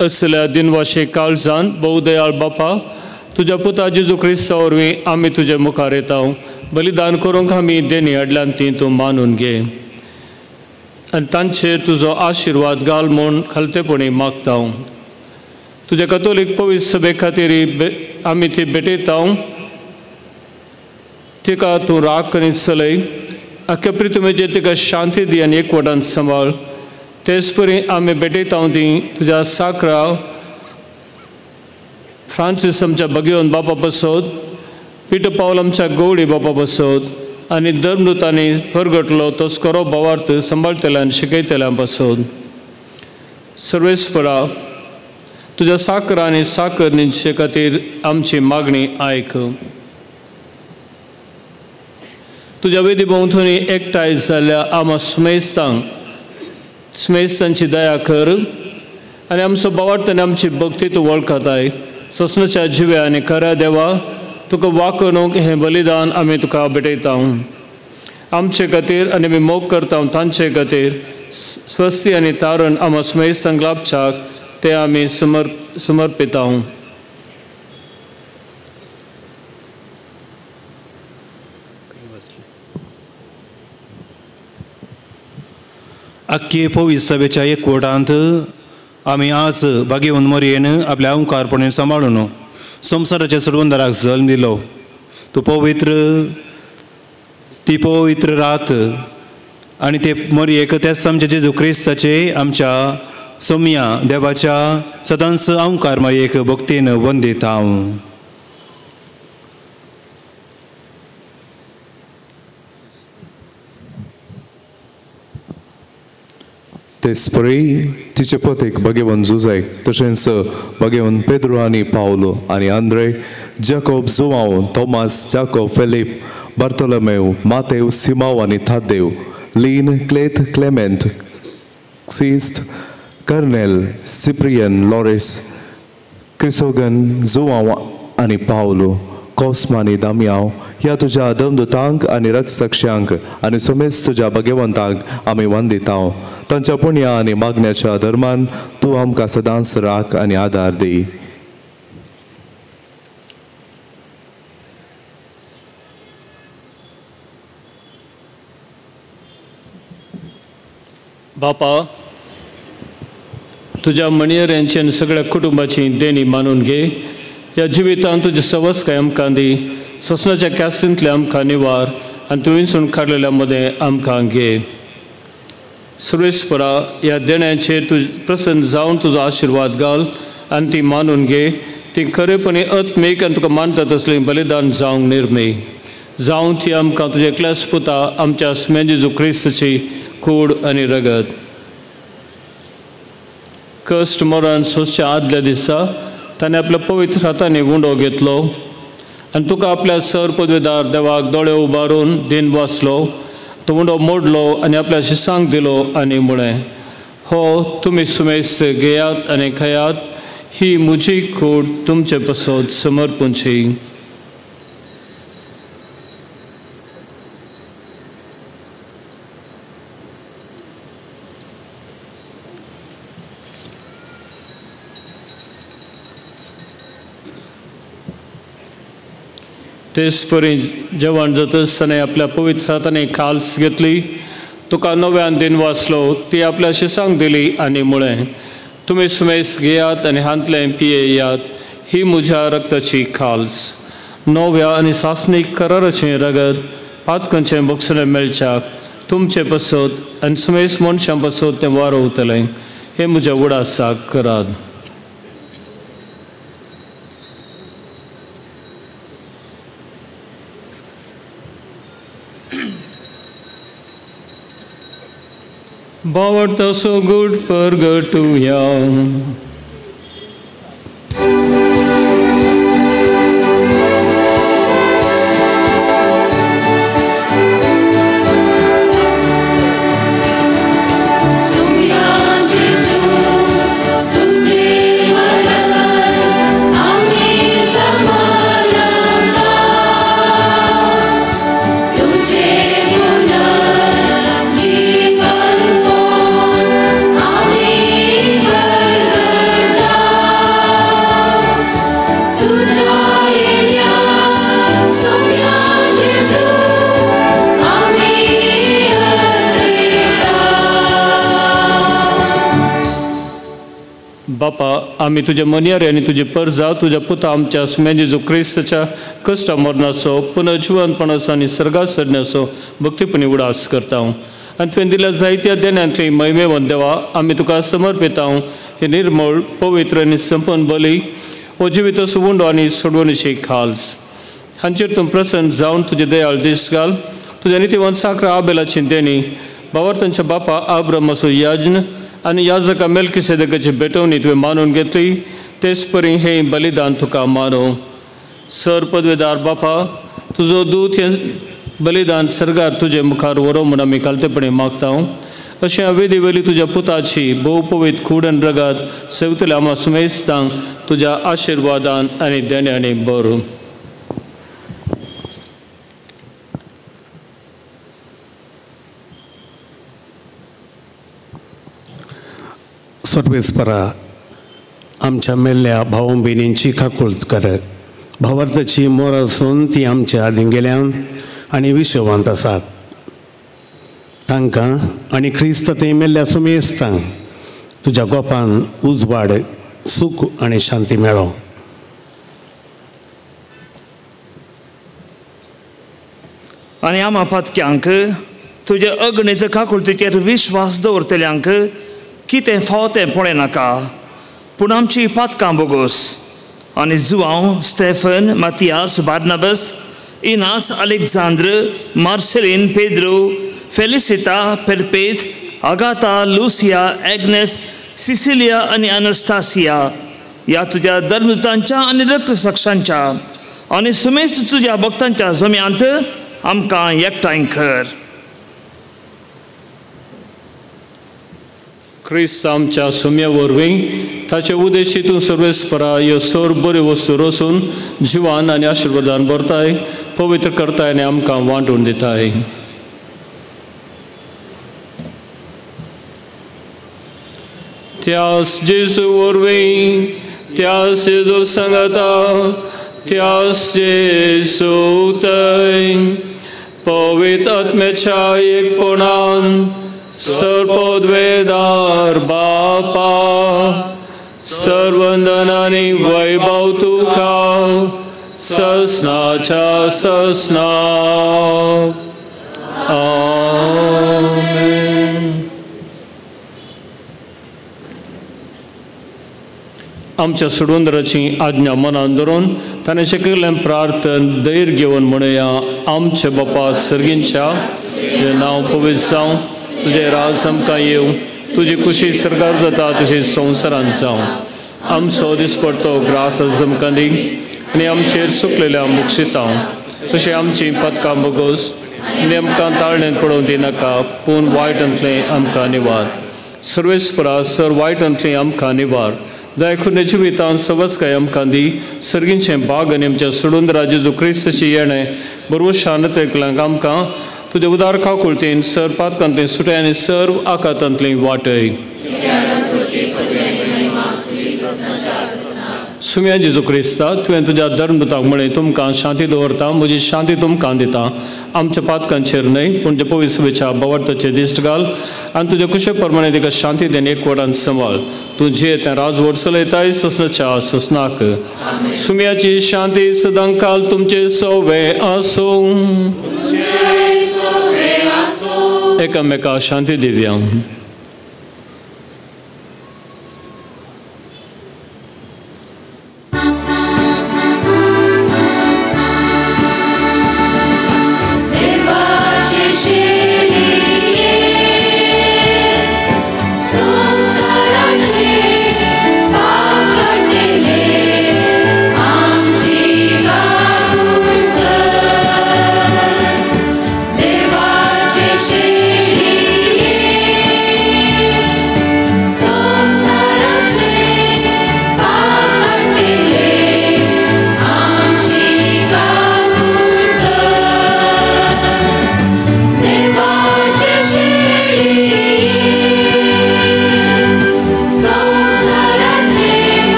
असल्या दिनवाशे काळजान बहुदयाळ बापा तुज्या पुता जेजू क्रिस्ता वरवीं आमी तुजे मुखार येता. बलिदान करूंक आमी देणी हाडल्यान ती तूं मानून घे आनी तांचेर तुजो आशिर्वाद घाल म्हूण खालतेपणी मागता. तुज्या कथोलीक पवित्र सभे खातीर आमी ती भेटयता. तिका तूं राख आनी चलय. अख्ख्या पृथ्वीचेर तिका शांती दी आनी एकवटान सांबाळ. तेच परी आमी भेटयता ती तुज्या साकरा फ्रांसीस आमच्या भगिवन बापा बसोत, पीटर पावल आमच्या गवळी बापा बसोत आनी धर्मदूतांनी परगटलो तस्करो भावार्थ सांबाळटल्या आनी शिकयतल्या बसोत. सर्वेस्परा तुज्या साकरा आनी साकर निचे खातीर आमची मागणी आयक. तुज्या वेदी भोंवतणी एकठांय जाल्ल्या आमा स्मेस्तांची दया कर आनी आमचो भावार्थ आनी आमची भक्ती तूं वळखताय. ससनाच्या जिव्या आनी खऱ्या देवा तुका वाकणूक हें बलिदान आमी तुका भेटयता. आमचे खातीर आनी आमी मोग करता तांचे खातीर स्वस्ती आनी तारण आमा स्मेस्तांक लाभच्याक ते आमी समर्पिता. अख्खे पवित्र सभेच्या एकवटांत आमी आज भाग्यवन मरयेन आपल्या ओंकारपणे सांबाळून संवसाराच्या सडवंदराक जल्म दिलो. ती पवित्र रात आनी ते मरयेक त्याच आमच्या जेजू क्रिस्ताचे आमच्या सोम्या देवाच्या सदांच ओंकार मरयेक भक्तीन वंदिता. तेचपरी तिचे पतीक भगेवन जुजाय तशेंच भगेवन पेद्रो आनी पावलो आनी Andre Jacob Joao Thomas Jacob Philip Bartolomeu Mateus Simao आनी Tadeu Lino Cleto Clement Xisto Cornel Cyprian लॉरेस क्रिसोगन जोवाव आनी पावलो कोस्मा आनी दामियाव ह्या तुज्या दमदुतांक आनी रक्षसाक्षांक आनी समेज तुज्या भगवंताक आमी वंदितांव तांच्या पुण्या आनी मागण्याच्या धर्मान तूं आमकां सदांच राख आनी आदार दी. बापा तुझ्या मणियऱ्यांची आनी सगळ्या कुटुंबाची देणी मानून घे. ह्या जिवितांत तुजे सवस्काय आमकां दी. ससनाच्या कॅस्तींतले आमकां निवार आनी तुवेंसून काडलेल्या मदें आमकां घे. सर्वेस्परा ह्या देण्याचेर तूं प्रसन्न जावन तुजो आशिर्वाद घाल आनी ती मानून घे. ती खरेपणी आत्मीक आनी तुका मानता तसलें बलिदान जावंक निर्मी जावं ती आमकां तुजे एकल्याच पुता आमच्या स्मेन जेजू क्रिस्ताची कूड आनी रगत. कश्ट मरण सोंसच्या आदल्या दिसा ताणें आपल्या पवित्र हातांनी गुंडो घेतलो आनी तुका आपल्या सर पदवेदार देवाक दोळे उबारून दिन वाचलो. तो गुंडो मोडलो आनी आपल्या शिसांक दिलो आनी म्हळें हो तुमी सुमेस घेयात आनी खायात. ही म्हजी कूड तुमचे पसत समर्पूंची. तेचपरी जेवण जाता आसतना आपल्या पवित्र हातांनी खाल्स घेतली. तुका नव्यान दिन वाचलो. ती आपल्या शिसांक दिली आनी म्हळें तुमी सुमेस घेयात आनी हांतलें पियेयात. ही म्हज्या रक्ताची खाल्स नव्या आनी सासणीक कराराचें रगत पातकांचें बक्षलें मेळच्याक तुमचे पसत आनी सुमेस मनशां पसत तें वारोवतलें. हे म्हज्या उडासाक करात. बावडता सो गुड परगटुया. बापा आमी तुजे मनियारे आनी तुजी परजा तुज्या पुता आमच्या स्मेन जेजू क्रिस्ताच्या कश्टा मरणाचो पुनर्जिवनपणाचो आनी सर्गात चडण्याचो भक्तीपणी उडास करता. आनी तुवें दिल्या जायत्या देण्यांतली महिमेवन देवा आमी तुका समर्पिता. हे निर्मळ पवित्र आनी संपन्न बली हो जिविताचो उंडो आनी सोडवणीची खाल्स हांचेर तूं प्रसन्न जावन तुजे दयाळ दीस घाल. तुज्या नितीवन साकरा आबेलाची देणी बावर्तांच्या बापा आब्रामाचो याजन आनी याजका मेल्किसेदेकाची भेटवणी तुवें मानून घेतली. तेच परी हे बलिदान तुका मानो. सर पदवेदार बापा तुजो दूत हे बलिदान सर्गार तुजे मुखार व्हरो म्हूण आमी कालतेपणी मागता. अशें विधी वेली तुज्या पुताची भोव पवित्र कूडन रगात सेवतले आमा सुमेस्तांक तुज्या आशिर्वादान आनी देण्यांनी भर. सर्वेस्परा आमच्या मेल्ल्या भाव भयणींची काकुळट कर. भावार्थाची मोर आसून ती आमच्या आदिंगेल्यान आनी विश्वांत आसात. तांकां आनी क्रिस्त ते मेल्ल्या सुमेस्तांक तुज्या गोपान उजवाड सूख आनी शांती मेळो. आनी आमा पातक्यांक तुज्या अगणित काकुळटीचेर विश्वास दवरतल्यांक कितें फावतें पळय नाका. पूण आमची पातकां बोगोस आनी João Stephen Matias Barnabas Inas Alexandre Marcelin Pedro Felicita Perpet Agatha, Lucia, Agnes, Cecilia आणि अनस्तासिया या तुझ्या धर्मदूतांच्या आणि रक्तसाक्षांच्या आणि समेस्त तुझ्या भक्तांच्या जम्यांत आमकां एकठांय कर. क्रिस्त आमच्या सुम्या वरवीं ताचे उद्देशीतून सर्वेस्परा ह्यो सर बऱ्यो वस्तू रचून जिवान आनी आशिर्वादान भरताय, पवित्र करताय आनी आमकां वांटून दिताय. त्यास जेजू वरवीं, त्यास जेजू सांगता, त्यास जेजू थंय पवित्र आत्म्याच्या एकपणान सर्वोद्वेदार बापा, सर्वंदन आनी वैभव तुका ससनाच्या ससना. आमेन. आमच्या सुडवंदराची आज्ञा मनान धरून ताणें शिकयल्लें प्रार्थन धैर्य घेवन म्हणया. आमचे बापा सर्गींच्या, तुजें नांव पवित्र जावं, तुझे राज आमकां येवं, तुजी खुशी सरकार जाता तशी संवसारांत जावं. आमचो दिसपडटो ग्रास आज आमकां दी आनी आमचेर सुकलेल्या मुक्षितांव, तशें आमची पदकां बोगोस आनी आमकां ताळणेंत पडोवंक दिनाका, पूण वायटांतलें आमकां निवार. सर्वेस्परा सर वायटांतलें आमकां निवार. दया करून जिवितांत सवस्काय आमकां दी. सर्गींचें भाग आनी आमच्या सुडवंदरा जेजू क्रिस्ताची येणें बरोबर शांत एकल्यांक आमकां तुझे उदार काकुळतेन सर पातकांतलें सुटय आनी सर्व आकांतांतलें वाटय. सुम्या जेजू क्रिस्ता, तुवें तुज्या धर्मदूताक म्हळें तुमकां शांती दवरता, म्हजी शांती तुमकां दिता. आमच्या पातकांचेर न्हय पूण जे पवित्र सभेच्या बवार्थाचेर दिश्ट घाल आनी तुज्या कुशे प्रमाणे तिका शांती देन एक वरान सांबाळ. तूं जे तें राजवट चलयताय ससनाच्या ससनाक. सुम्याची शांती सदांकाल तुमचे सोवे आसूं. एकामेका शांती दिव्या.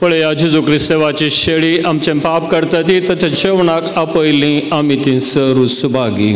पळया जेजू क्रिस्तावाची शेळी आमचें पाप करता ती ताच्या जेवणाक आपयली आमी ती सरू सुभागी.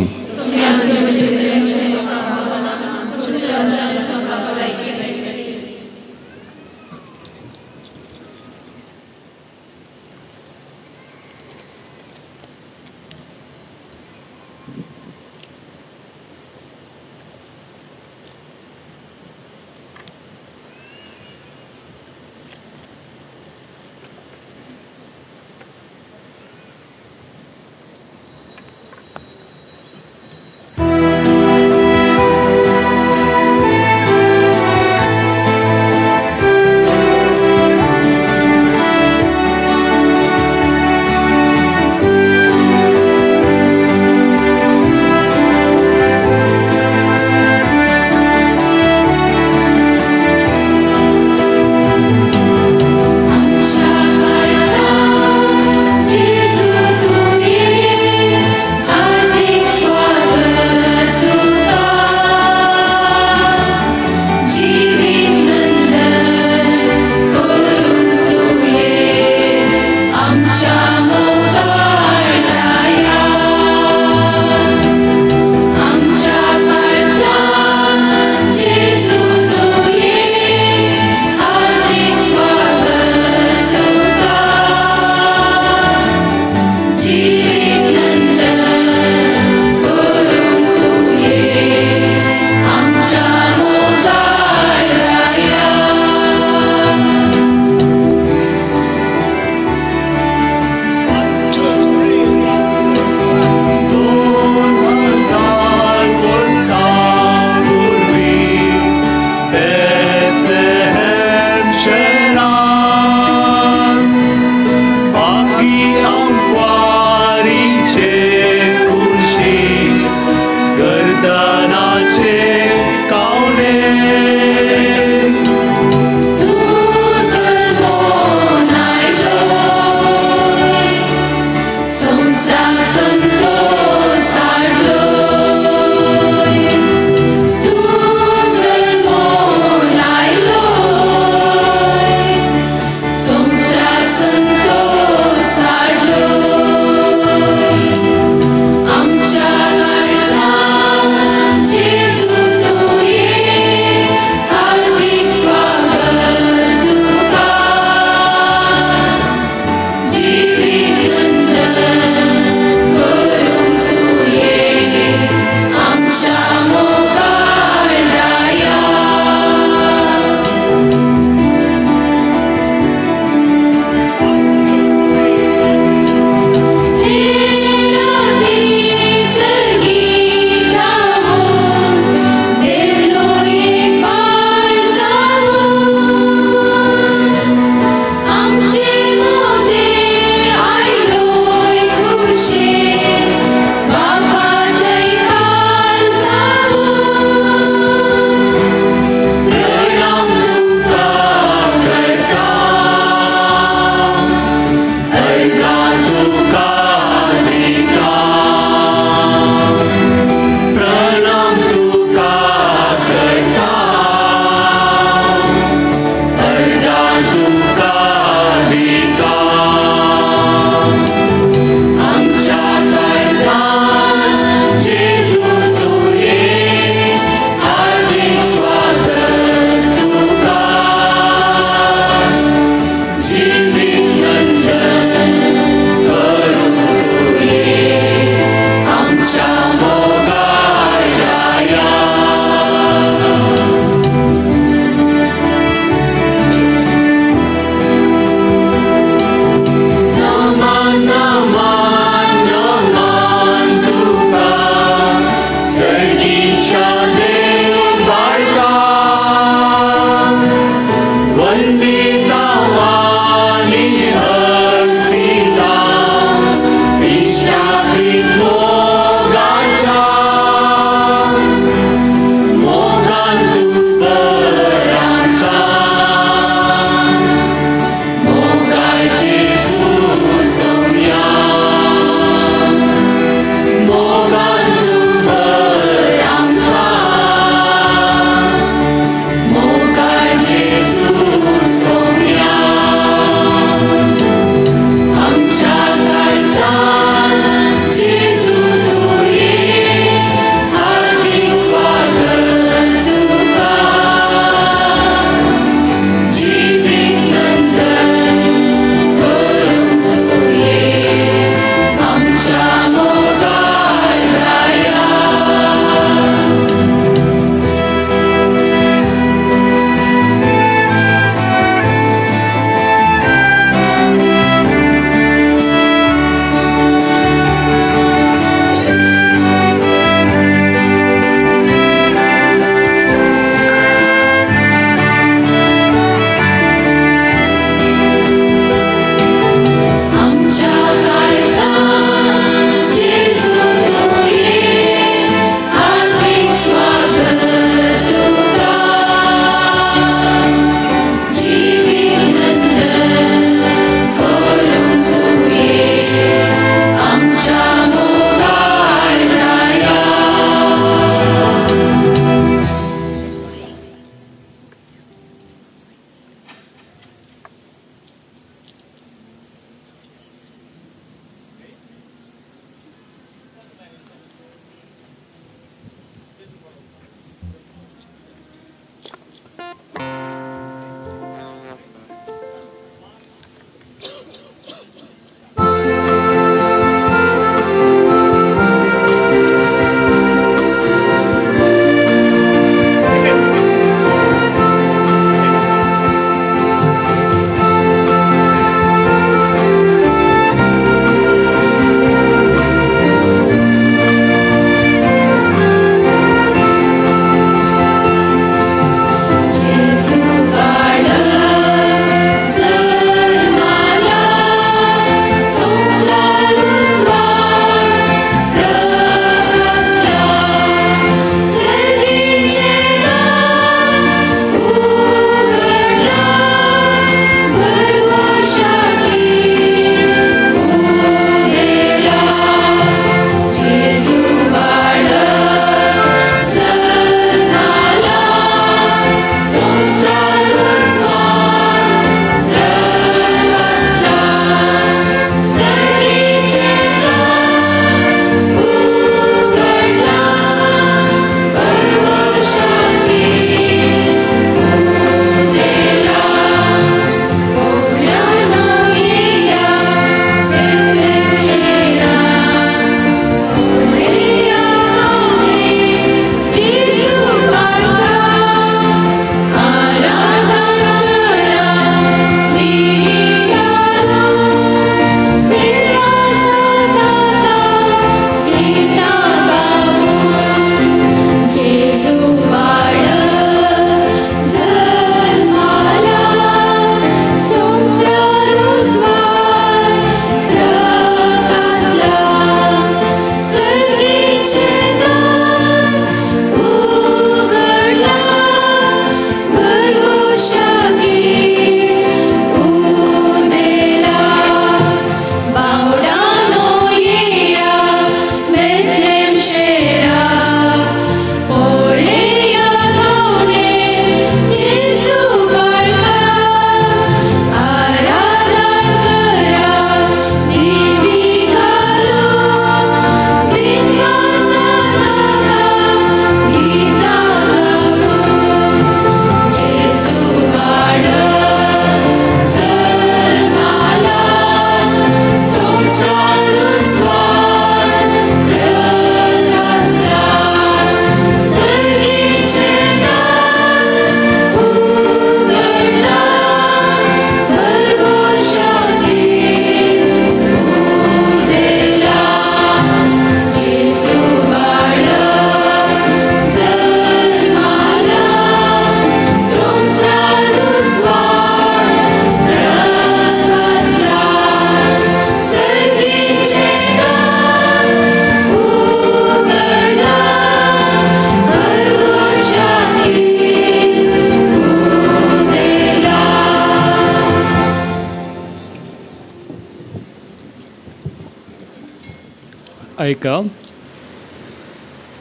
ऐका.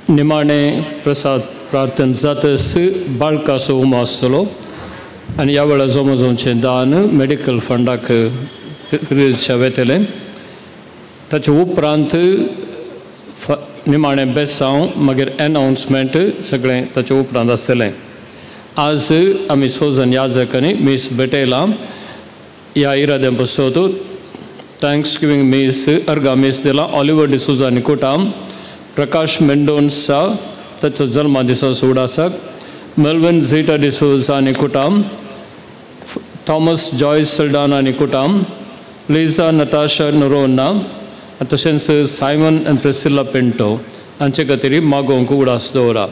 निमाणे प्रसाद प्रार्थना जातस बाळकाचो उमो आसतलो आनी ह्या वेळार जोमोजोंचें दान मेडिकल फंडाक वेतलें. ताचे उपरांत निमाणें बेसांव मागीर अनाउन्समेंट सगळें ताचे उपरांत आसतलें. आज आमी सोजन याजकांनी मिस बेटेला ह्या इराद्यां पासत थँक्स गिविंग मिस अर्गा मिस दिला. ऑलिवर डिसोजा निकोटाम, प्रकाश मेंडोन्सा ताचो जल्मा दिसा सोडासाक, मेल्विन झीटा डिसोजा निकोटाम, थॉमस जॉयस सल्डाना निकोटाम, लिझा नताशा नोरोना, तशेंच सायमन आनी प्रिसिल्ला पिंटो हांचे खातीर मागोवंक उडास दवरा.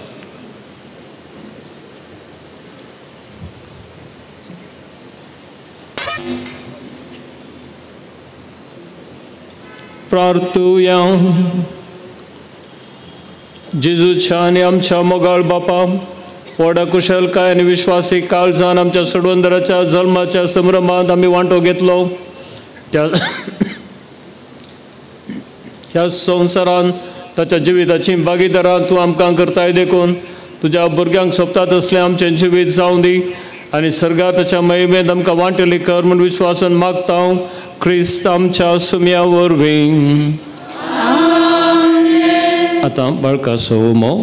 प्रार्थुया. जेजूच्या आनी आमच्या मोगाळ बापा, व्हडा कुशलकाय आनी विश्वासी काळजान आमच्या सडवंदराच्या जल्माच्या संभ्रमांत आमी वांटो घेतलो. ह्या संवसारान ताच्या जिविताची भागीदारां तूं आमकां करताय देखून तुज्या भुरग्यांक सोबता तसलें आमचें जिवीत जावं दी आनी सर्गार ताच्या महिमेंत आमकां वांटेली कर म्हूण विश्वासान मागता हांव क्रिस्त आमच्या सुम्या वरवीं. आतां बाळकाचो उमो.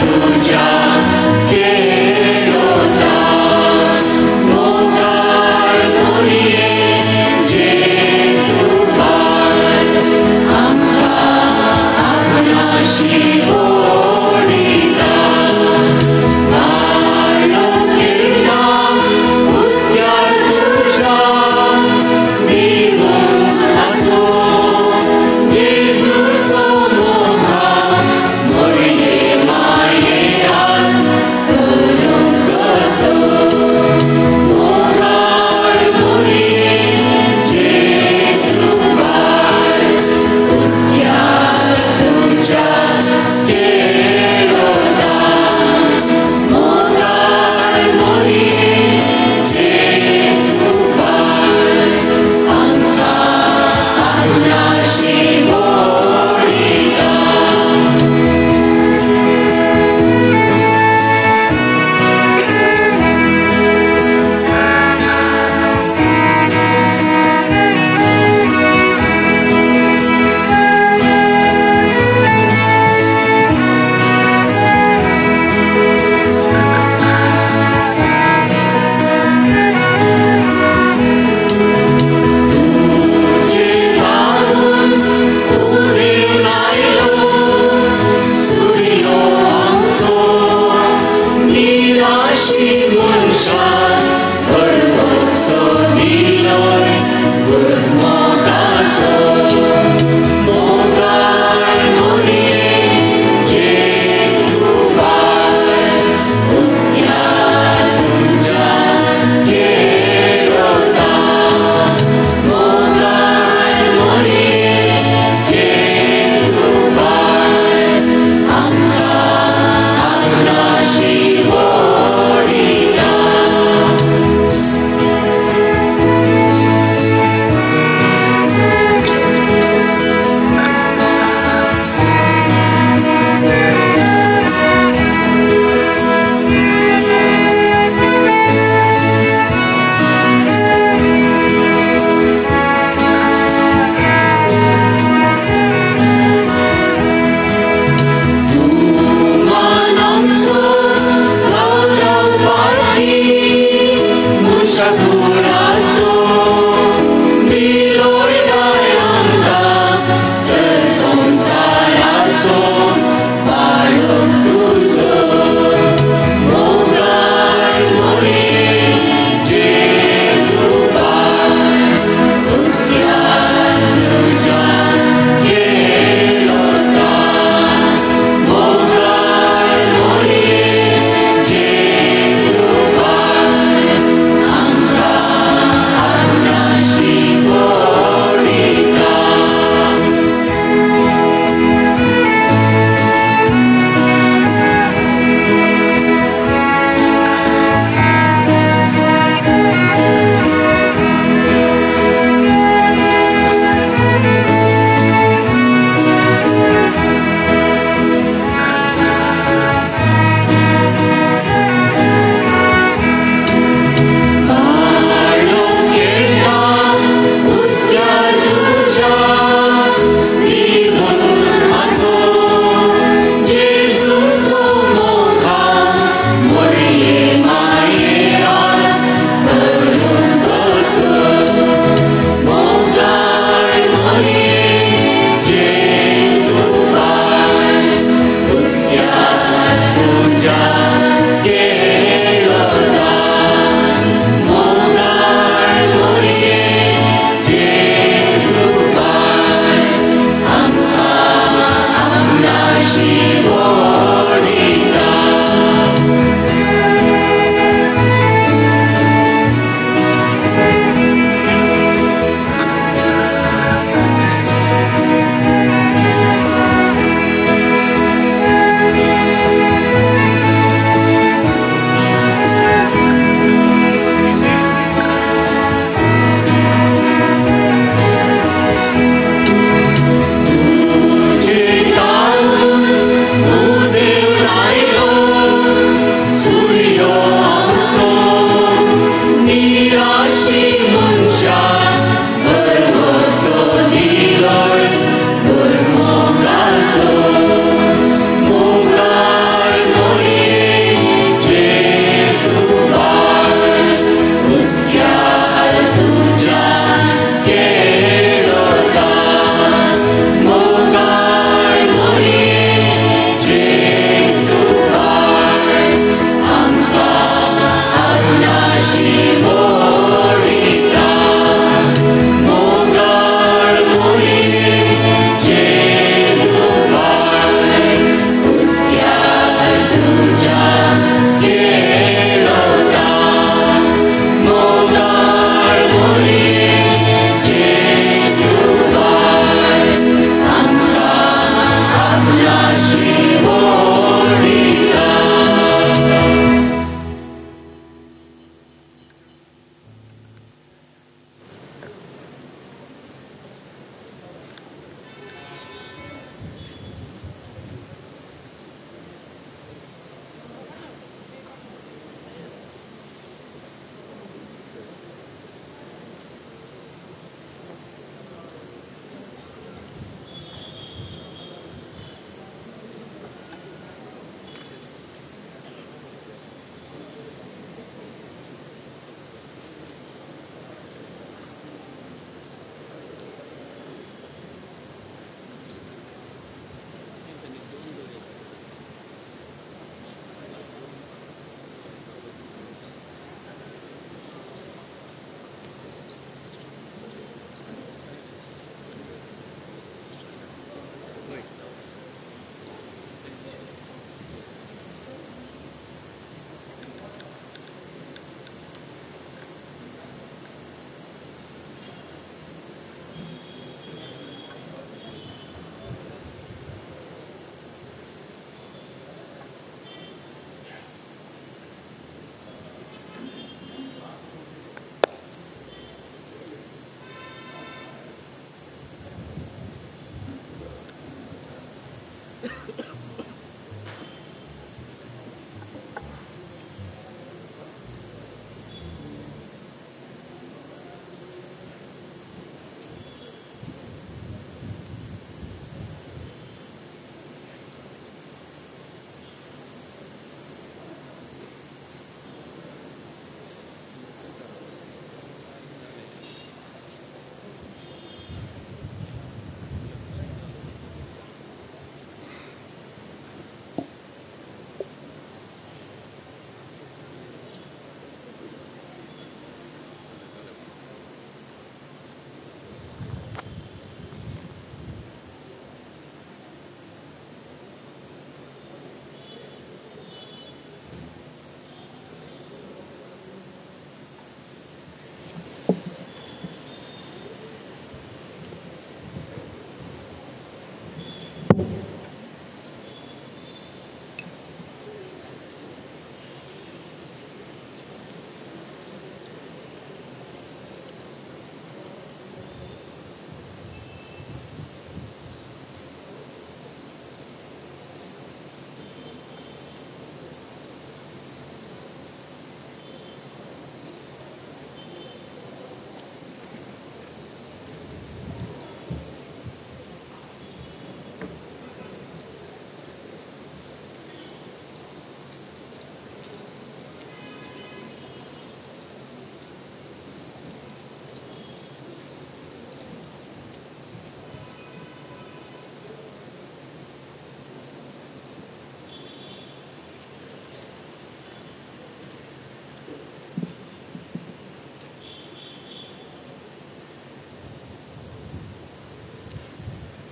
तुझ्या केलोता मोगा Jesu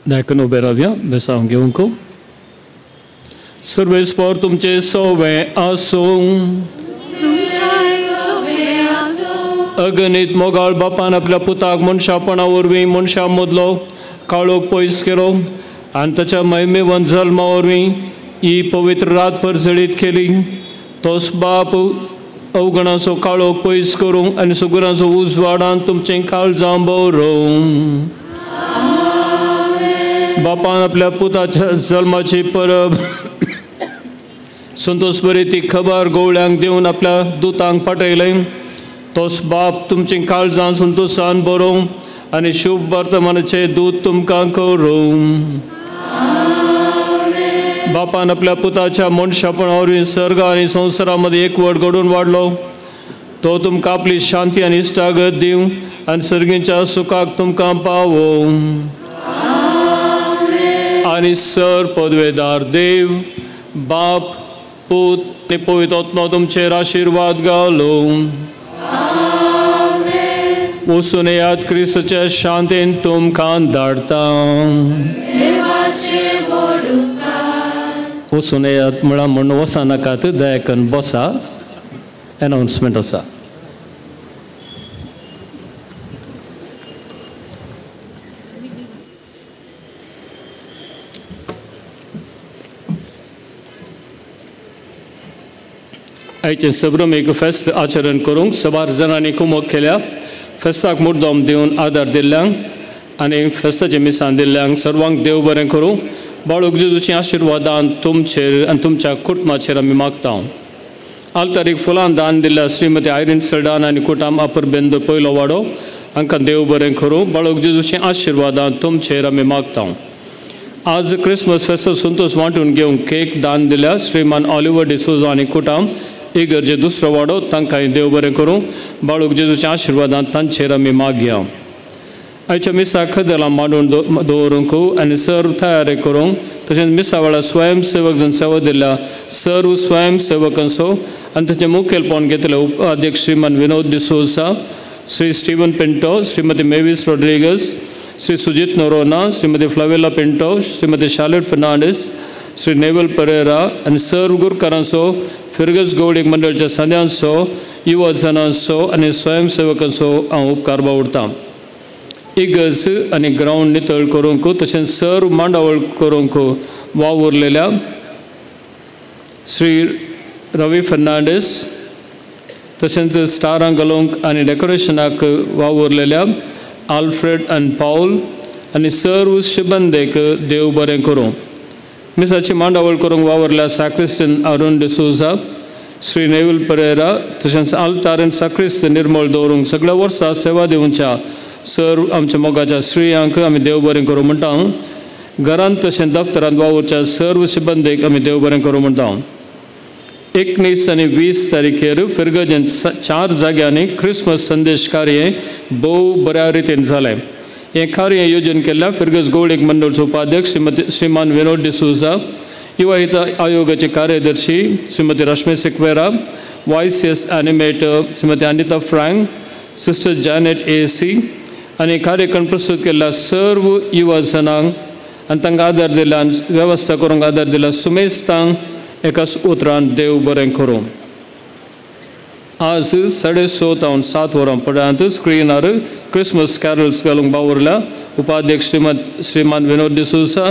दायकन उबे रावया बेसांव घेवंक सर्वेस्पर तुमचे सोवे आसूं अगणित मोगाळ बापान आपल्या पुताक मनशापणा वरवीं मनशा मदलो काळोख पयस केलो आनी ताच्या महिमेवंत जल्मा वरवीं ही पवित्र रात परजळीत केली. तोच बाप अवगणाचो काळोख पयस करूंक आनी सुगुणाचो उजवाडान तुमचें काळजां भरूंक बापान आपल्या पुताच्या जल्माची परब संतोष बरी ती खबर गवळ्यांक दिवन आपल्या दुतांक पाठयलें. तोच बाप तुमचें काळजां संतोशान भरूंक आनी शुभ वर्तमानाचें दूत तुमकां करूंक बापान आपल्या पुताच्या मनशापणा वरवीं सर्ग आनी संवसारा मदीं एकवट घडोवन वाडलो. तो तुमकां आपली शांती आनी इश्टागत दिवं आनी सर्गीच्या सुखाक तुमकां पावोवं आनी सर पदवेदार देव बाप पूत आनी पवित्र आत्मा तुमचेर आशिर्वाद घालूं. वचून येयात क्रिस्ताच्या शांतीन तुमकां धाडटा. वचून येयात म्हळ्यार म्हणून वसा नाकात दयाकन बसा. अनाउन्समेंट आसा. आयचे सबरमेक फेस्त आचरण करूंक सबार जाणांनी कुमक केल्या. फेस्ताक मुद्दम दिवन आदार दिल्ल्यांक आनी फेस्ताचे मिसान दिल्ल्यांक सर्वांक देव बरें करूं. बाळूक जेजूची आशिर्वादान तुमचेर आनी तुमच्या कुटुंबाचेर आमी मागता. आल्तारीक फुलां दान दिल्ल्या श्रीमती आयरीन सडान आनी कुटुंब अपरबेंद पयलो वाडो हांकां देव बरें करूं. बाळूक जेजूची आशिर्वादान तुमचेर आमी मागता. आज क्रिसमस फेस्त संतोष वांटून घेवंक केक दान दिल्या श्रीमान ऑलिव्हर डिसोजा आनी कुटुंब इगर्जे दुसरो वाडो तांकांय देव बरें करूं. बाळूक जेजूच्या आशिर्वादान तांचेर आमी मागया. आयच्या मिसा खदेलां मांडून दवरूंक आनी सर्व तयारी करूंक तशेंच मिसा वेळार स्वयंसेवक जन सेवा दिल्या सर्व स्वयंसेवकांचो आनी ताचें मुखेलपण घेतले उपाध्यक्ष श्रीमान विनोद डिसोजा, श्री स्टीवन पिंटो, श्रीमती मेविस रॉड्रिगस, श्री सुजीत नोरोना, श्रीमती फ्लावेला पिंटो, श्रीमती शार्लेट फर्नांडीस, श्री नेवल परेरा आनी सर्व गुरकारांचो फिरगस गवळीक मंडळाच्या सद्यांचो युवा जनांचो आनी स्वयंसेवकांचो हांव उपकार बावडटां. इगर्ज आनी ग्रावंड नितळ करूंक तशेंच सर्व मांडावळ करूंक वावुरलेल्या श्री रवी फर्नांडीस तशेंच स्टारांक घालूंक आनी डेकोरेशनाक वावुरलेल्या आल्फ्रेड आनी पाऊल आनी सर्व शिबंदेक देव बरें करूं. मिसाची मांडावळ करूंक वावरल्या सॅक्रिस्टन अरुण डिसोजा, श्री नेवल परेरा तशेंच आल्तारीन सॅक्रिस्त निर्मळ दवरूंक सगळ्या वर्सां सेवा दिवच्या सर्व आमच्या मोगाच्या स्त्रियांक आमी देव बरें करूं म्हणटा. घरांत तशेंच दफ्तरांत वावरच्या सर्व शिबंदेक आमी देव बरें करूं म्हणटा. 19 आनी 20 तारीखेर फिरगजेन 4 जाग्यांनी क्रिसमस संदेश कार्य भोव बऱ्या रितीन जालें. हें कार्य येवजण केल्ल्या फिरगज गवळीक मंडळाचो उपाध्यक्ष श्रीमान विनोद डिसोजा, युवा हित आयोगाचे कार्यदर्शी Shrimati Rashmi Sequeira, YCS animator Shrimati Anita Frank, sister Janet AC आनी कार्यक्रम प्रस्तुत केल्ल्या सर्व युवा जनांक आनी तांकां आदार दिल्या वेवस्था करूंक आदार दिल्या सुमेस्तांक एकाच उतरान देव बरें करूं. आज 6:30 ते 7 वरां पर्यंत स्क्रीनार क्रिसमस कॅरल्स घालूंक वावरल्या उपाध्यक्ष श्रीमान विनोद डिसोजा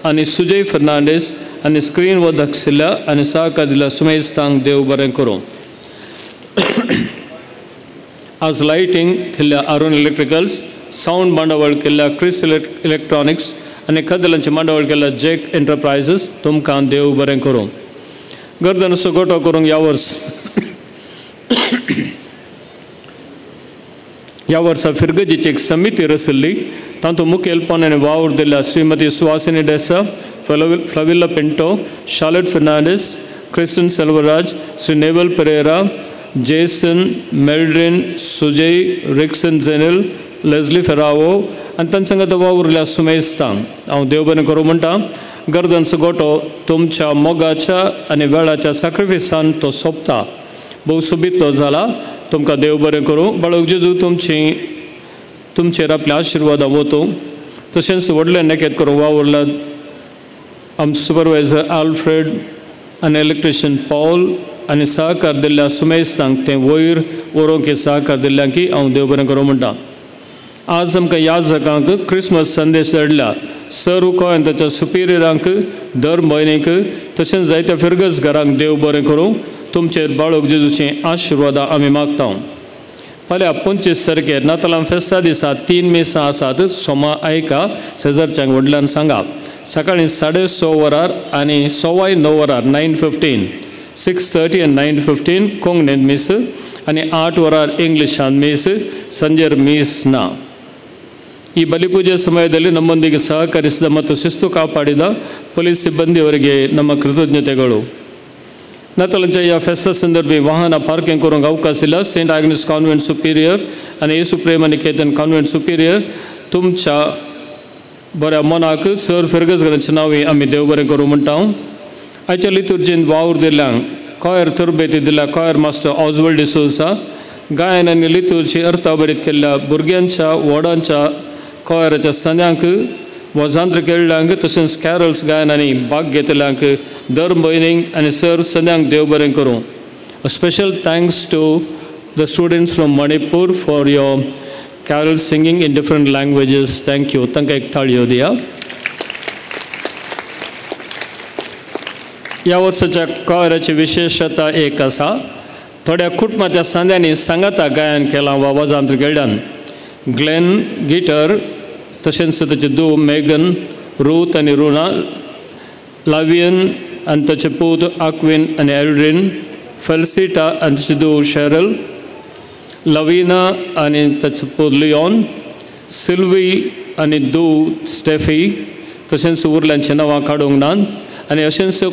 आनी सुजय फर्नांडीस आनी स्क्रीन वर दाखयल्या आनी सहकार दिल्या सुमेस्तांक देव बरें करूं. आज लायटिंग केल्ल्या अरुण इलेक्ट्रिकल्स, साऊंड मांडावळ केल्ल्या क्रिस इलेक्ट्रॉनिक्स आनी कदलांचे मांडावळ केल्ल्या जॅक एंटरप्रायझस तुमकां देव बरें करूं. गर्दनाचो गोठो करूंक ह्या वर्सा फिरगजीची एक समिती रचल्ली. तातूंत मुखेलपणान वावर दिल्या श्रीमती सुहासिनी डेसा, फ्लाविला पिंटो, शार्लेट फर्नांडीस, क्रिस्टन सेल्वराज, श्री नेवल परेरा, जेसन मेल्ड्रिन, सुजय रिक्सन जेनिल, लेस्ली फेरावो आनी तांचे सांगात वावरल्या सुमेस्तांक हांव देव बरें करूं म्हणटा. गर्दनचो गोठो तुमच्या मोगाच्या आनी वेळाच्या सॅक्रिफिसान तो सोंपता. भोव सुबीत तो जाला. तुमकां देव बरें करूं. बाळक जेजू तुमचेर आपल्या आशिर्वादां वतूं. तशेंच व्हडले नेकेत करून वावुरलात आमचो सुपरवायझर आल्फ्रेड आनी इलेक्ट्रिशियन पॉल आनी सहकार दिल्ल्या सुमेशांक ते वयर व्हरूंक सहकार दिल्ल्यांकी हांव देव बरें करूं म्हणटा. आज आमकां याजकांक क्रिसमस संदेश धाडला. सर्व गोंयांत ताच्या सुपिरियरांक दर म्हयनेक तशेंच जायत्या फिरगसगारांक देव बरें करूं. तुमचेर बाळूक जेजूची आशिर्वादां आमी मागता. फाल्यां 25 तारखेर नातालां फेस्ता दिसा 3 मेसां आसात. सोमा आयका शेजारच्यांक व्हडल्यान सांगा. सकाळीं 6:30 वरार आनी 9:15 वरार 9:15 6:30 and 9:15 कोंकणींत मीस आनी 8 वरार इंग्लिशान मीस. ಸಂಜೆರ್ मीस ना. ಈ ಬಲಿಪೂಜೆ ಸಮಯದಲ್ಲಿ ನಮ್ಮೊಂದಿಗೆ ಸಹಕರಿಸಿದ ಮತ್ತು ಶಿಸ್ತು ಕಾಪಾಡಿದ ಪೊಲೀಸ್ ಸಿಬ್ಬಂದಿಯವರಿಗೆ ನಮ್ಮ ಕೃತಜ್ಞತೆಗಳು. नातालांच्या फेस्ता संदर्भी वाहन पार्किंग करूंक अवकाश दिला. सेंट आग्नेस कॉन्वेंट सुपिरियर आनी येसू प्रेम निकेतन कॉन्वेंट सुपिरियर तुमच्या बऱ्या मनाक सर फिरगसगारांची नांवी आमी देव बरें करूं म्हणटा. आयच्या लितुर्जींत वावर दिल्ल्यांक कॉयर तरबेती दिल्या कॉयर मास्टर ऑजवल्ड डिसोसा, गायन आनी लितुर्ची अर्थाबरीत केल्ल्या भुरग्यांच्या वॉर्डांच्या कॉयराच्या संद्यांक वजांत्र केल्ल्यांक तशेंच कॅरल्स गायनांनी भाग घेतल्यांक दर म्हयनेक आनी सर संद्यांक देव बरें करूं. A special thanks to the students from Manipur for your carol singing in different languages. Thank you. तांकां एक थाळयो दिया. ह्या वर्साच्या कॉयराची विशेशता एक आसा. थोड्या कुटुंबाच्या सांद्यांनी सांगाता गायन केलां वा वजांत्र केल्ल्यान. ग्लेन गिटर तशेंच ताचे धूव मेगन, रूथ आनी रुना, लावियन आनी ताचे पूत आक्विन आनी एल्ड्रीन, फेलिसिटा आनी ताचे धूव शेरल, लविना आनी ताचे पूत लिओन, सिल्वी आनी धूव स्टेफी तशेंच उरल्यांची नांवां काडूंक नात. आनी अशेंच